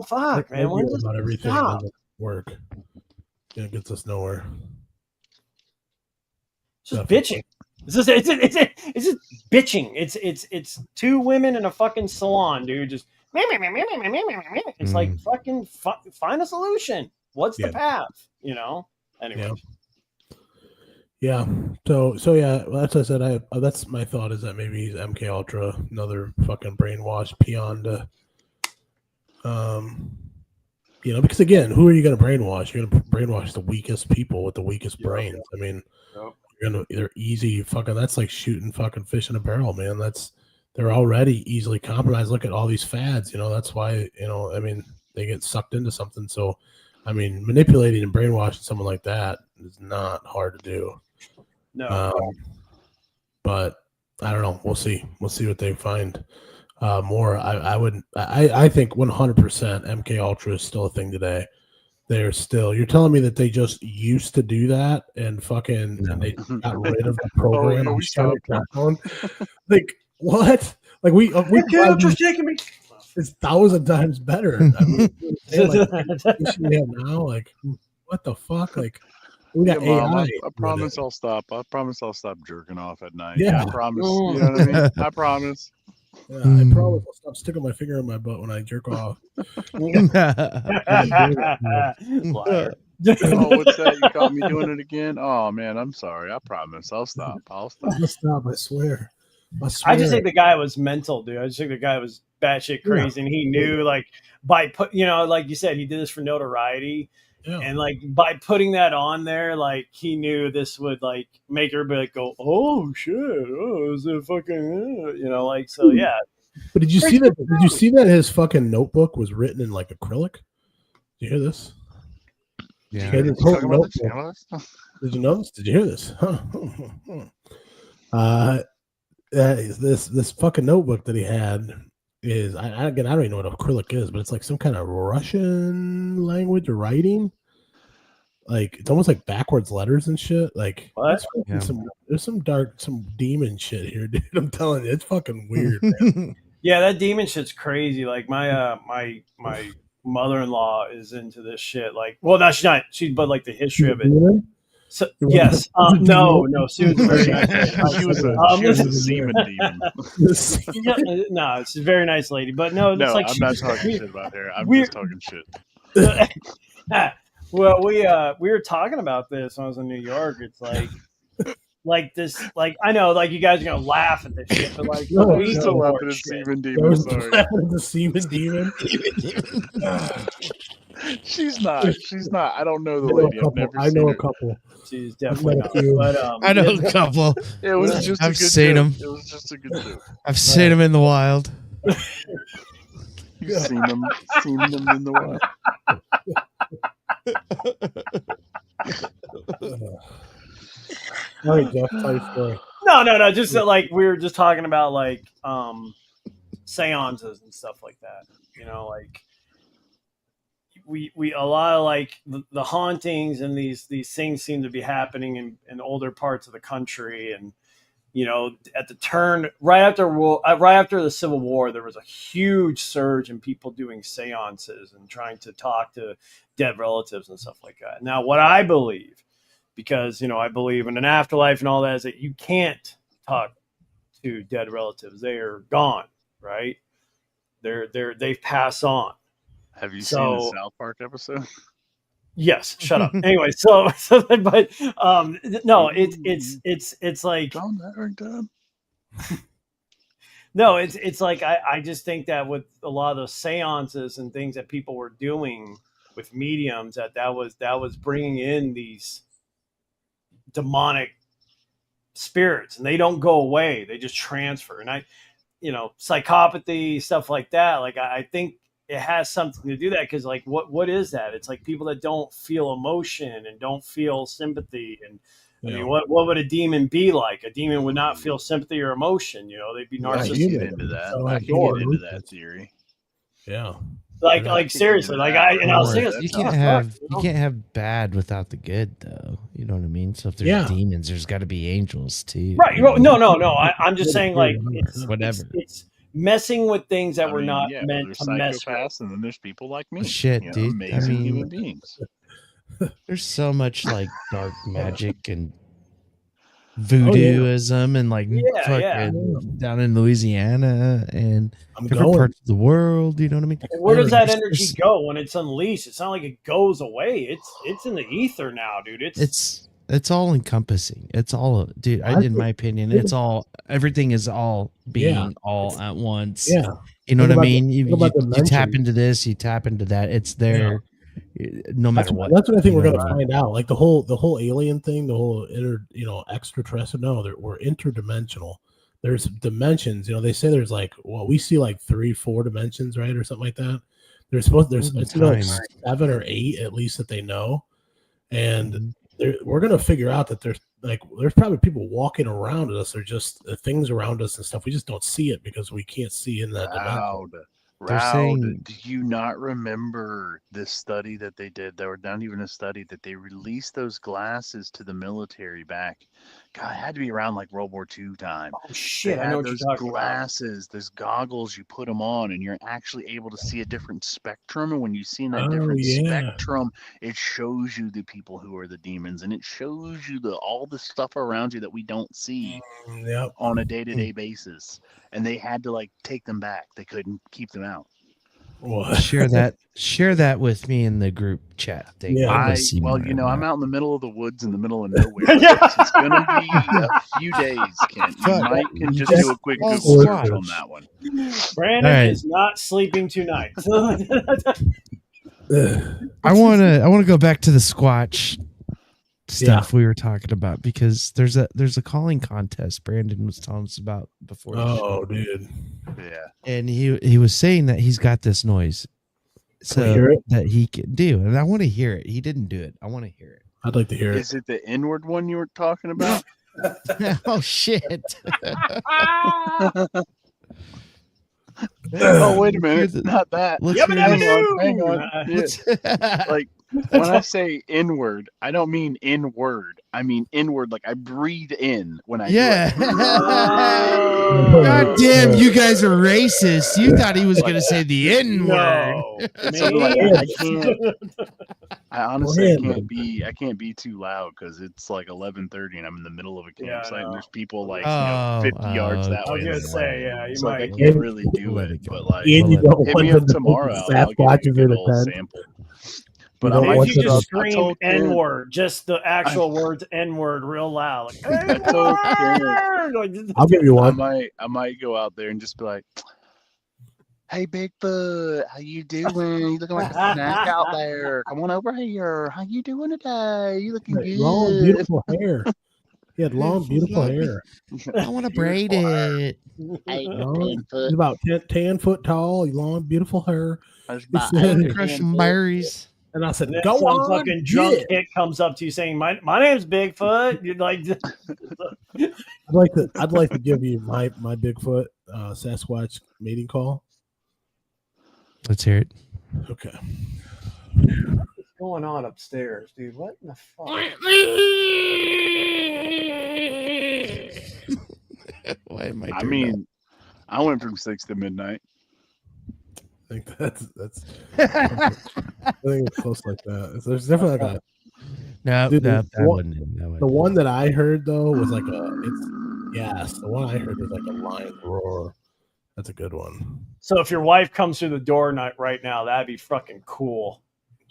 fuck, man. When's this about everything stop? Doesn't work. It gets us nowhere. It's just bitching. It's just bitching. It's two women in a fucking salon, dude. Just it's like, fucking find a solution. What's the path? Anyway. Yeah. So yeah. Well, that's what I said. That's my thought, is that maybe he's MK Ultra, another fucking brainwashed peon to, because again, who are you going to brainwash? You're going to brainwash the weakest people with the weakest brains. I mean, they're easy fucking. That's like shooting fucking fish in a barrel, man. They're already easily compromised. Look at all these fads. That's why I mean, they get sucked into something. So, I mean, manipulating and brainwashing someone like that is not hard to do. No. But I don't know. We'll see. We'll see what they find. More. I think 100% MK Ultra is still a thing today. You're telling me that they just used to do that and fucking and they got rid of the program. Like, what? Like, MK Ultra's taking me. It's 1,000 times better. I mean, we have now, like, what the fuck? Like, we got AI. Mom, I promise I'll stop. I promise I'll stop jerking off at night. Yeah, I promise. You know what I mean? I promise. Yeah, I promise I'll stop sticking my finger in my butt when I jerk off. Liar. Oh, what's that? You caught me doing it again? Oh, man, I'm sorry. I promise. I'll stop. I'll stop. I swear. I just think the guy was mental, dude. I just think the guy was batshit crazy, and he knew, like, by like you said, he did this for notoriety, and like by putting that on there, like, he knew this would, like, make everybody, like, go, oh shit, oh, is it fucking, like, so yeah. But did you see that? Did you see that his fucking notebook was written in like acrylic? Did you hear this? Yeah. Did you know this? Did you hear this? This fucking notebook that he had is I don't even know what acrylic is, but it's like some kind of Russian language or writing. Like, it's almost like backwards letters and shit. Like, there's some demon shit here, dude. I'm telling you, it's fucking weird, man. Yeah, that demon shit's crazy. Like my my mother-in-law is into this shit. Like, well, no, she's not. She's but like the history of it. So yes, no, she was a very nice lady. She was a semen demon. No, she's a very nice lady. But no, it's No, like I'm not talking shit about her. I'm we- just talking shit. Well, we were talking about this when I was in New York. It's like this, like I know, like you guys are gonna laugh at this shit, but like No, I'm still laughing at semen demon. Sorry, the semen demon. She's not. I don't know the lady. I've never I seen know her. a couple. She's definitely not. I've met a few. But I know a couple. It was just a I've good seen joke. him. It was just a good joke. I've seen him in the wild. You've seen them in the wild. All right, Jeff, tell your story. No. Just that, like we were just talking about like seances and stuff like that. You know, like we a lot of like the hauntings and these things seem to be happening in older parts of the country. And you know, at the turn right after the Civil War, there was a huge surge in people doing seances and trying to talk to dead relatives and stuff like that. Now, what I believe, because you know I believe in an afterlife and all that, is that you can't talk to dead relatives. They are gone, right? They've passed on. Have you seen the South Park episode? Yes, shut up. Anyway, but no, it's like John Harrington. No, it's like I just think that with a lot of those seances and things that people were doing with mediums, that was bringing in these demonic spirits, and they don't go away; they just transfer. And psychopathy, stuff like that. Like I think it has something to do that, because like what is that? It's like people that don't feel emotion and don't feel sympathy. And I mean, what would a demon be like? A demon would not feel sympathy or emotion. You know, they'd be narcissistic. I can get into that. I can get into that theory. Yeah. Like seriously, like I was thinking, you can't have bad without the good, though. You know what I mean? So if there's demons, there's got to be angels too. Right? No. I'm just saying, like whatever. It's messing with things that were not meant to mess with. And then there's people like me. Shit, dude. Amazing human beings. There's so much like dark magic and voodooism and like fucking down in Louisiana and different parts of the world. You know what I mean? And where does that energy go when it's unleashed? It's not like it goes away. It's in the ether now, dude. It's all encompassing. It's all, dude. In my opinion, it's all. Everything is all being all at once. Yeah, you know what I mean. You tap into this, you tap into that. It's there, no matter what. That's what I think we're gonna find out. Like the whole alien thing, the whole extraterrestrial. No, we're interdimensional. There's dimensions. You know, they say there's we see like 3-4 dimensions, right, or something like that. There's like 7 or 8 at least that they know, and we're gonna figure out that there's probably people walking around us, or just things around us and stuff. We just don't see it because we can't see in that dimension. Do you not remember this study that they did? They were not even a study that they released those glasses to the military back. God, it had to be around like World War II time. Oh shit! I know what you're talking glasses, those goggles. You put them on, and you're actually able to see a different spectrum. And when you see that different spectrum, it shows you the people who are the demons, and it shows you all the stuff around you that we don't see on a day-to-day basis. And they had to take them back. They couldn't keep them out. Share that with me in the group chat thing. I'm out in the middle of the woods in the middle of nowhere. It's gonna be a few days, Kent. You can just do a quick Google search on that one. Brandon is not sleeping tonight. I wanna go back to the Squatch stuff we were talking about, because there's a calling contest Brandon was telling us about before. Oh, dude. Yeah. And he was saying that he's got this noise that he can do, and I want to hear it. He didn't do it. I want to hear it. I'd like to hear it. Is it the inward one you were talking about? Oh shit. Oh, wait a minute. Not that. Hang on. Yeah. Like when I say inward, I don't mean inward. I mean inward, like I breathe in when I Yeah. do it. God damn, you guys are racist. You thought he was going to say the N word. No, And so like me? I can't. I honestly I can't be too loud because it's like 11:30 and I'm in the middle of a Yeah, I campsite and know. there's people like 50 Oh, yards that I was way. gonna That's say, yeah, you it's like I might. can't really do Let it, it go. but like And you don't hit want me them up to tomorrow. think I'll give you a Sasquatch is good in old attend. sample. You But don't I'm If want you like, them just to. I scream told Kent, N-word, just the actual words N-word real loud. Like, I told Kent, I'll give you one. I might go out there and just be like, "Hey Bigfoot, how you doing? You looking like a snack out there? Come on over here. How you doing today? You looking good? Long, beautiful hair. He had long, beautiful hair. I want to braid it. Hey, Long, Bigfoot. he's about 10 foot tall. Long, beautiful hair. I was He about said- eight or Crush 10 some foot. berries. And I said, And then "Go some on, fucking drunk yeah." hick comes up to you saying, "My name's Bigfoot." You're like, I'd like to give you my Bigfoot Sasquatch mating call. Let's hear it. Okay. "What's going on upstairs, dude? What in the fuck?" Why am I mean, I went from 6 to midnight. I think that's I think it's close like that. There's definitely like a No, Dude, that the one- wouldn't. That the wouldn't. one that I heard though was like the one I heard was like a lion's roar. That's a good one. So if your wife comes through the door right now, that'd be fucking cool.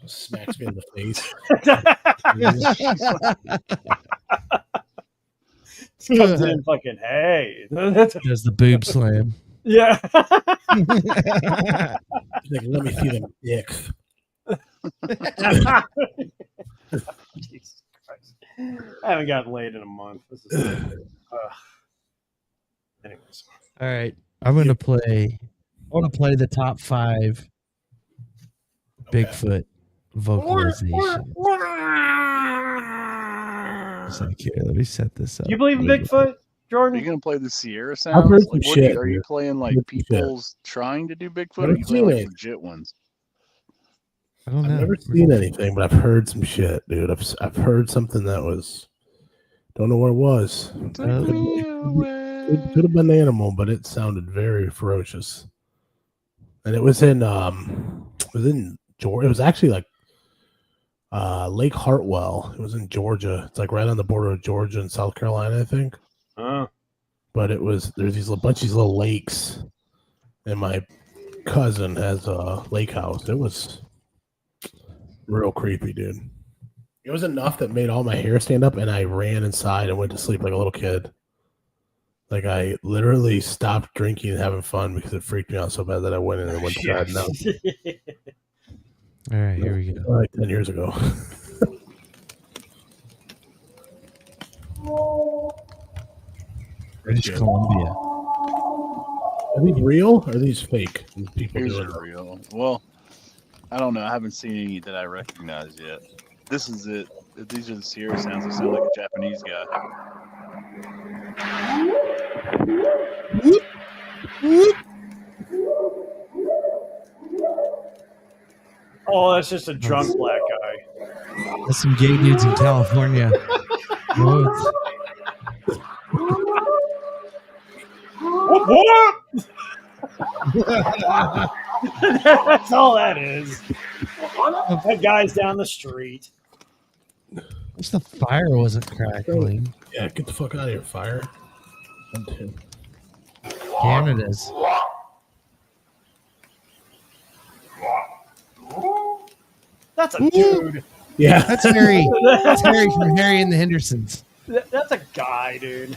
Just smacks me in the face. Just comes in fucking, hey. Does the boob slam? Yeah. She's like, let me see them dicks. Jesus Christ. I haven't gotten laid in a month. This is anyways. All right, I'm gonna play. I want to play the top 5 Bigfoot vocalization. Here, let me set this up. Do you believe in Bigfoot, Are you Jordan? gonna play the Sierra I've sounds? heard Like, some what shit, are you dude. playing like Heard some shit. people's trying to do Bigfoot, or Never are you playing seen like it. legit ones? I don't I've know. never seen anything, but I've heard some shit, dude. I've heard something that was don't know what it was. Take me away. It could have been an animal, but it sounded very ferocious. And it was in Georgia. It was actually like Lake Hartwell. It was in Georgia. It's like right on the border of Georgia and South Carolina, I think. But there's a bunch of these little lakes, and my cousin has a lake house. It was real creepy, dude. It was enough that made all my hair stand up, and I ran inside and went to sleep like a little kid. Like I literally stopped drinking and having fun because it freaked me out so bad that I went in and went to bed. Now, All right, here we go. like 10 years ago. British Columbia. Are these real or are these fake? These people These doing are them? real. Well, I don't know. I haven't seen any that I recognize yet. This is it. These are the Sierra sounds. I sound like a Japanese guy. Oh, that's just a drunk black guy. That's some gay dudes in California. What? What? That's all that is. That guy's down the street. Wish the fire wasn't crackling. Yeah, get the fuck out of here, fire. Canada's. That's a dude. Yeah, That's Harry. That's Harry from Harry and the Hendersons. That's a guy, dude.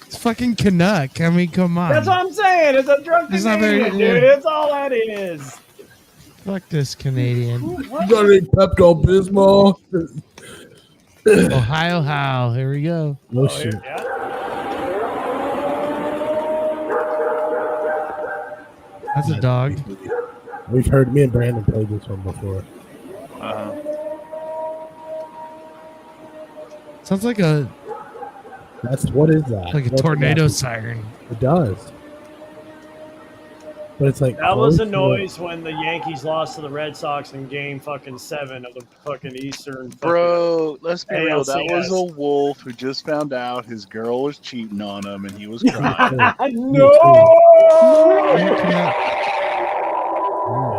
It's fucking Canuck. I mean, come on. That's what I'm saying. It's a drunk It's not Canadian, very- dude. It's all that is. Fuck this Canadian. You got any Pepto Bismol? Ohio how? Here we go. No shit. Yeah. That's a dog. We've heard me and Brandon played this one before. Sounds like a What is that? like a What's tornado that? siren. It does. But it's like that was the noise when the Yankees lost to the Red Sox in Game fucking 7 of the fucking Eastern. Bro, let's be real. That ALCS. was a wolf who just found out his girl was cheating on him, and he was crying. No.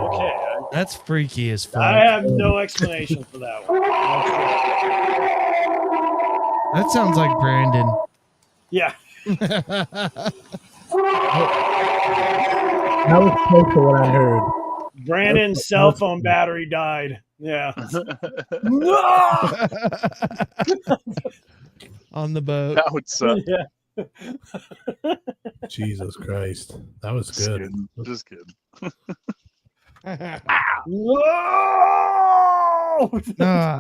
Okay. That's freaky as fuck. I have no explanation for that one. That sounds like Brandon. Yeah. That was close to what I heard. Brandon's cell phone battery died. Yeah. On the boat. That would suck. Yeah. Jesus Christ. That was good. Just kidding. Whoa!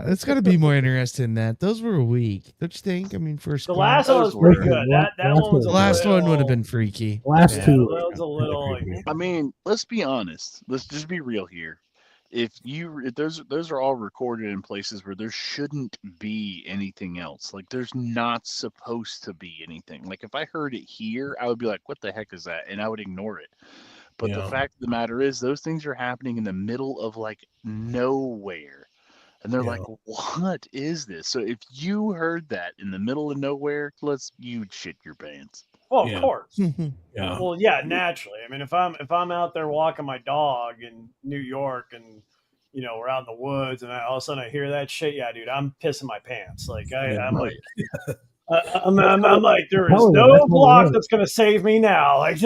It's got to be more interesting than that. Those were weak. Don't you think? I mean, first The last one was pretty good. That one was the a last little, one would have been freaky. Last yeah, two. that was a little. Like, I mean, let's be honest. Let's just be real here. If those are all recorded in places where there shouldn't be anything else. Like there's not supposed to be anything. Like if I heard it here, I would be like, "What the heck is that?" and I would ignore it. But the fact of the matter is, those things are happening in the middle of like nowhere. And they're like, what is this? So if you heard that in the middle of nowhere, you'd shit your pants. well, of course. Yeah. Well, yeah, naturally. I mean, if I'm out there walking my dog in New York and we're out in the woods and all of a sudden I hear that shit, yeah, dude, I'm pissing my pants. Like I'm like. I'm like, there is no block that's going to save me now. Like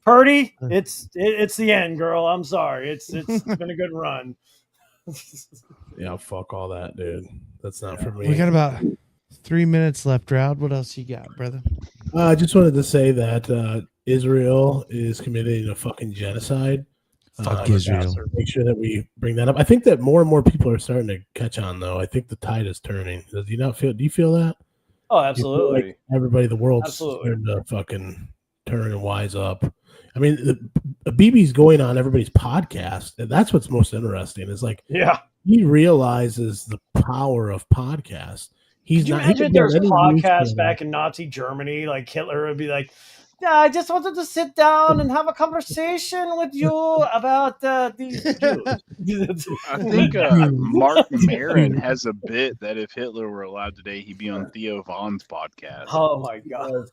Purdy, it's the end, girl. I'm sorry. It's been a good run. Yeah, fuck all that, dude. That's not for me. We got about 3 minutes left, Rowd. What else you got, brother? I just wanted to say that Israel is committing a fucking genocide. Fuck Israel. Make sure that we bring that up. I think that more and more people are starting to catch on, though. I think the tide is turning. Do you feel that? Oh, absolutely. Like everybody, the world's starting to fucking turn and wise up. I mean, BB's going on everybody's podcast, and that's what's most interesting. Is like, he realizes the power of podcasts. He's not. Imagine there's podcasts back in Nazi Germany, like Hitler would be like, "Yeah, I just wanted to sit down and have a conversation with you about these Jews." I think Mark Maron has a bit that if Hitler were alive today, he'd be on Theo Vaughn's podcast. Oh my god,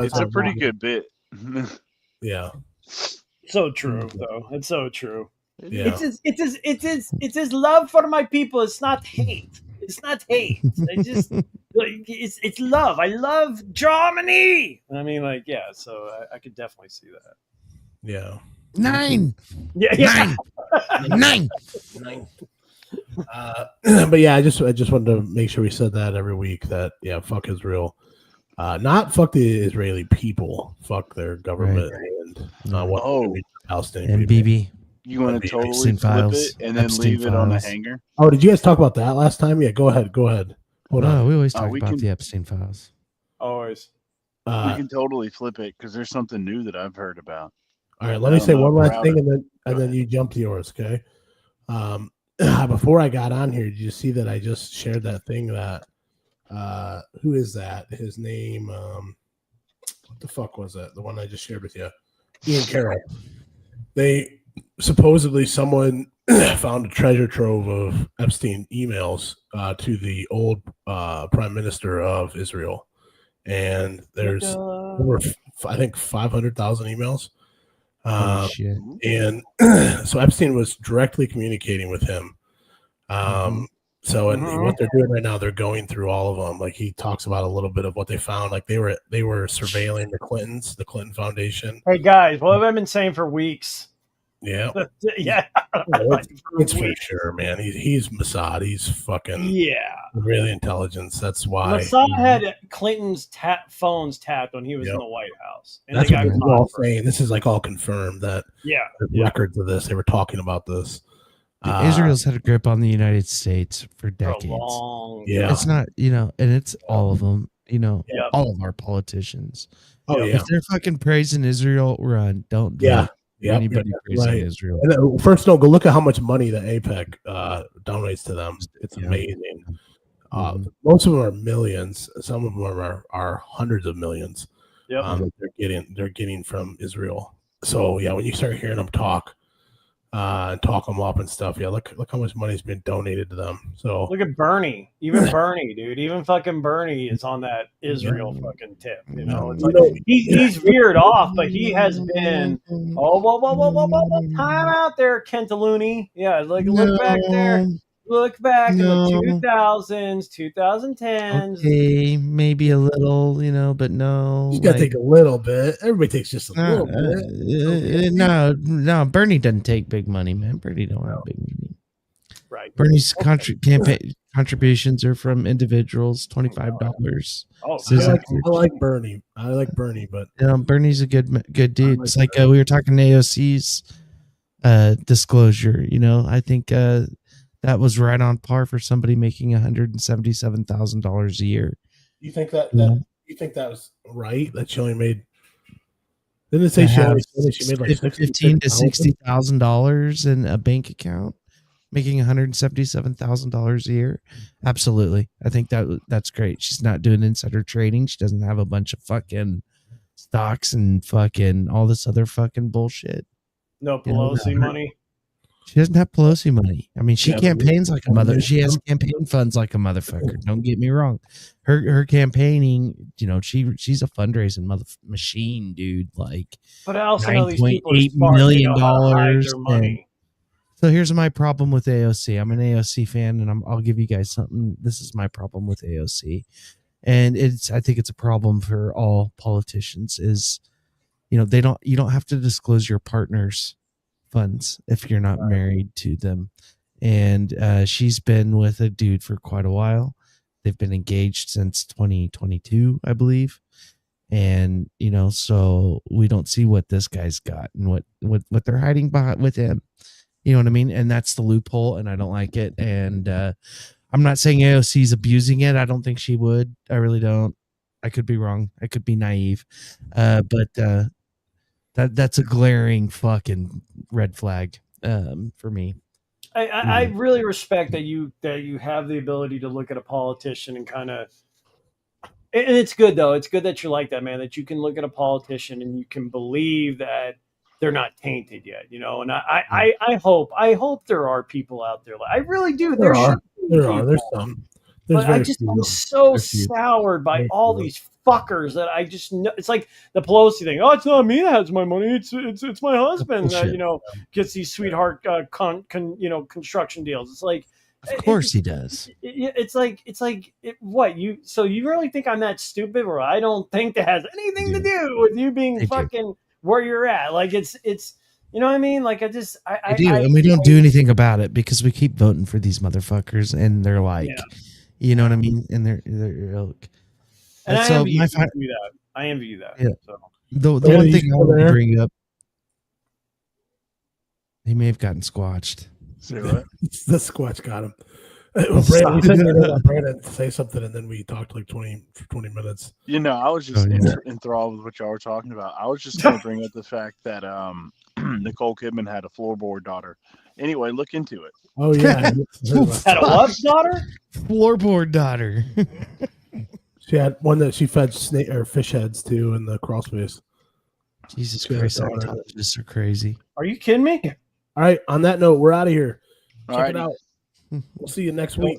it's a pretty good bit. Yeah. So true, though. It's so true. Yeah. It's his love for my people. It's not hate. It's not hate. It's love. I love Germany. I mean, like, yeah. So I could definitely see that. Yeah. 9. Yeah. 9. But yeah, I just wanted to make sure we said that every week. That fuck Israel. Not fuck the Israeli people. Fuck their government and what Palestinian and people. BB. You want to totally Epstein flip files, it and then Epstein leave it on a files. hanger? Oh, did you guys talk about that last time? Yeah, go ahead. Hold on. We always talk we about can- the Epstein files. Always. We can totally flip it because there's something new that I've heard about. All right, let me say one last thing, and then you jump to yours, okay? Before I got on here, did you see that I just shared that thing that who is that? His name, what the fuck was that? The one I just shared with you, Ian Carroll. They supposedly someone found a treasure trove of Epstein emails to the old prime minister of Israel, and there's over I think 500,000 emails. Shit. And so Epstein was directly communicating with him. So what they're doing right now, they're going through all of them. Like he talks about a little bit of what they found. Like they were surveilling the Clinton Foundation. Hey guys, what have I been saying for weeks? Yeah, Yeah, it's for sure, man. He's Mossad. He's fucking really intelligence. That's why Mossad had Clinton's phones tapped when he was in the White House, and that's they what got they're caught all for it. saying. This is like all confirmed that there's records of this. They were talking about this. Israel's had a grip on the United States for For a decades. long It's not, and it's all of them, Yep. all of our politicians. Oh yeah, If they're fucking praising Israel, run. Don't do anybody praising Israel. And then, first, go look at how much money the APEC donates to them. It's amazing. Most of them are millions. Some of them are hundreds of millions. Yep. That they're getting from Israel. So yeah, when you start hearing them talk them up and stuff, yeah, look how much money's been donated to them. So look at Bernie, even Bernie, dude, even fucking Bernie is on that Israel fucking tip. You know, it's like he's veered off, but he has been. Oh, whoa, time out there, Kentaluni. Yeah, look back there. Look back in the 2000s, 2010s. Okay, maybe a little, you know, but no. You gotta take a little bit. Everybody takes just a little bit. No, Bernie doesn't take big money, man. Bernie don't have big money. Right. Bernie's campaign contributions are from individuals, $25. Oh, I like Bernie. I like Bernie, but Bernie's a good dude. It's like we were talking AOC's disclosure. You know, I think that was right on par for somebody making $177,000 a year. You think that was right? That she only made? Didn't it say she made like $15,000 to $60,000 in a bank account, making $177,000 a year? Absolutely, I think that's great. She's not doing insider trading. She doesn't have a bunch of fucking stocks and fucking all this other fucking bullshit. No Pelosi money. She doesn't have Pelosi money. I mean, she campaigns like a mother. She has campaign funds like a motherfucker. Don't get me wrong. Her campaigning, you know, she's a fundraising machine, dude. Like, but I also know these people are $9.8 smart. million. They know how to hide their money. So here's my problem with AOC. I'm an AOC fan, and I'll give you guys something. This is my problem with AOC, and I think it's a problem for all politicians. Is, you know, you don't have to disclose your partner's funds if you're not married to them. And she's been with a dude for quite a while. They've been engaged since 2022, I believe. And, you know, so we don't see what this guy's got and what they're hiding behind with him. You know what I mean? And that's the loophole, and I don't like it. And I'm not saying AOC's abusing it. I don't think she would. I really don't. I could be wrong. I could be naive. But that's a glaring fucking red flag for me. I really respect that you have the ability to look at a politician and kind of, and it's good though. It's good that you're like that, man. That you can look at a politician and you can believe that they're not tainted yet, you know. And I hope there are people out there. I really do. There are. There's some. I'm so soured by all these fuckers that I just know. It's like the Pelosi thing. Oh, it's not me that has my money. It's my husband that, you know, gets these sweetheart construction deals. It's like, of course he does. What you? So you really think I'm that stupid? Or I don't think that has anything to do with you being fucking where you're at. Like it's. You know what I mean? Like I do, and we don't do anything about it because we keep voting for these motherfuckers, and they're like, you know what I mean? And they're ilk. And I envy that. I envy you that. Yeah. So. The one thing I want to bring up, he may have gotten squatched. Say what? The Squatch got him. Brandon say something, and then we talked like 20 minutes. You know, I was just enthralled with what y'all were talking about. I was just going to bring up the fact that Nicole Kidman had a floorboard daughter. Anyway, look into it. Oh yeah, had a what daughter? Floorboard daughter. She had one that she fed snake or fish heads to in the crawl space. Jesus Christ, Scientologists are crazy. Are you kidding me? All right. On that note, we're out of here. Check Alrighty. it out. We'll see you next week.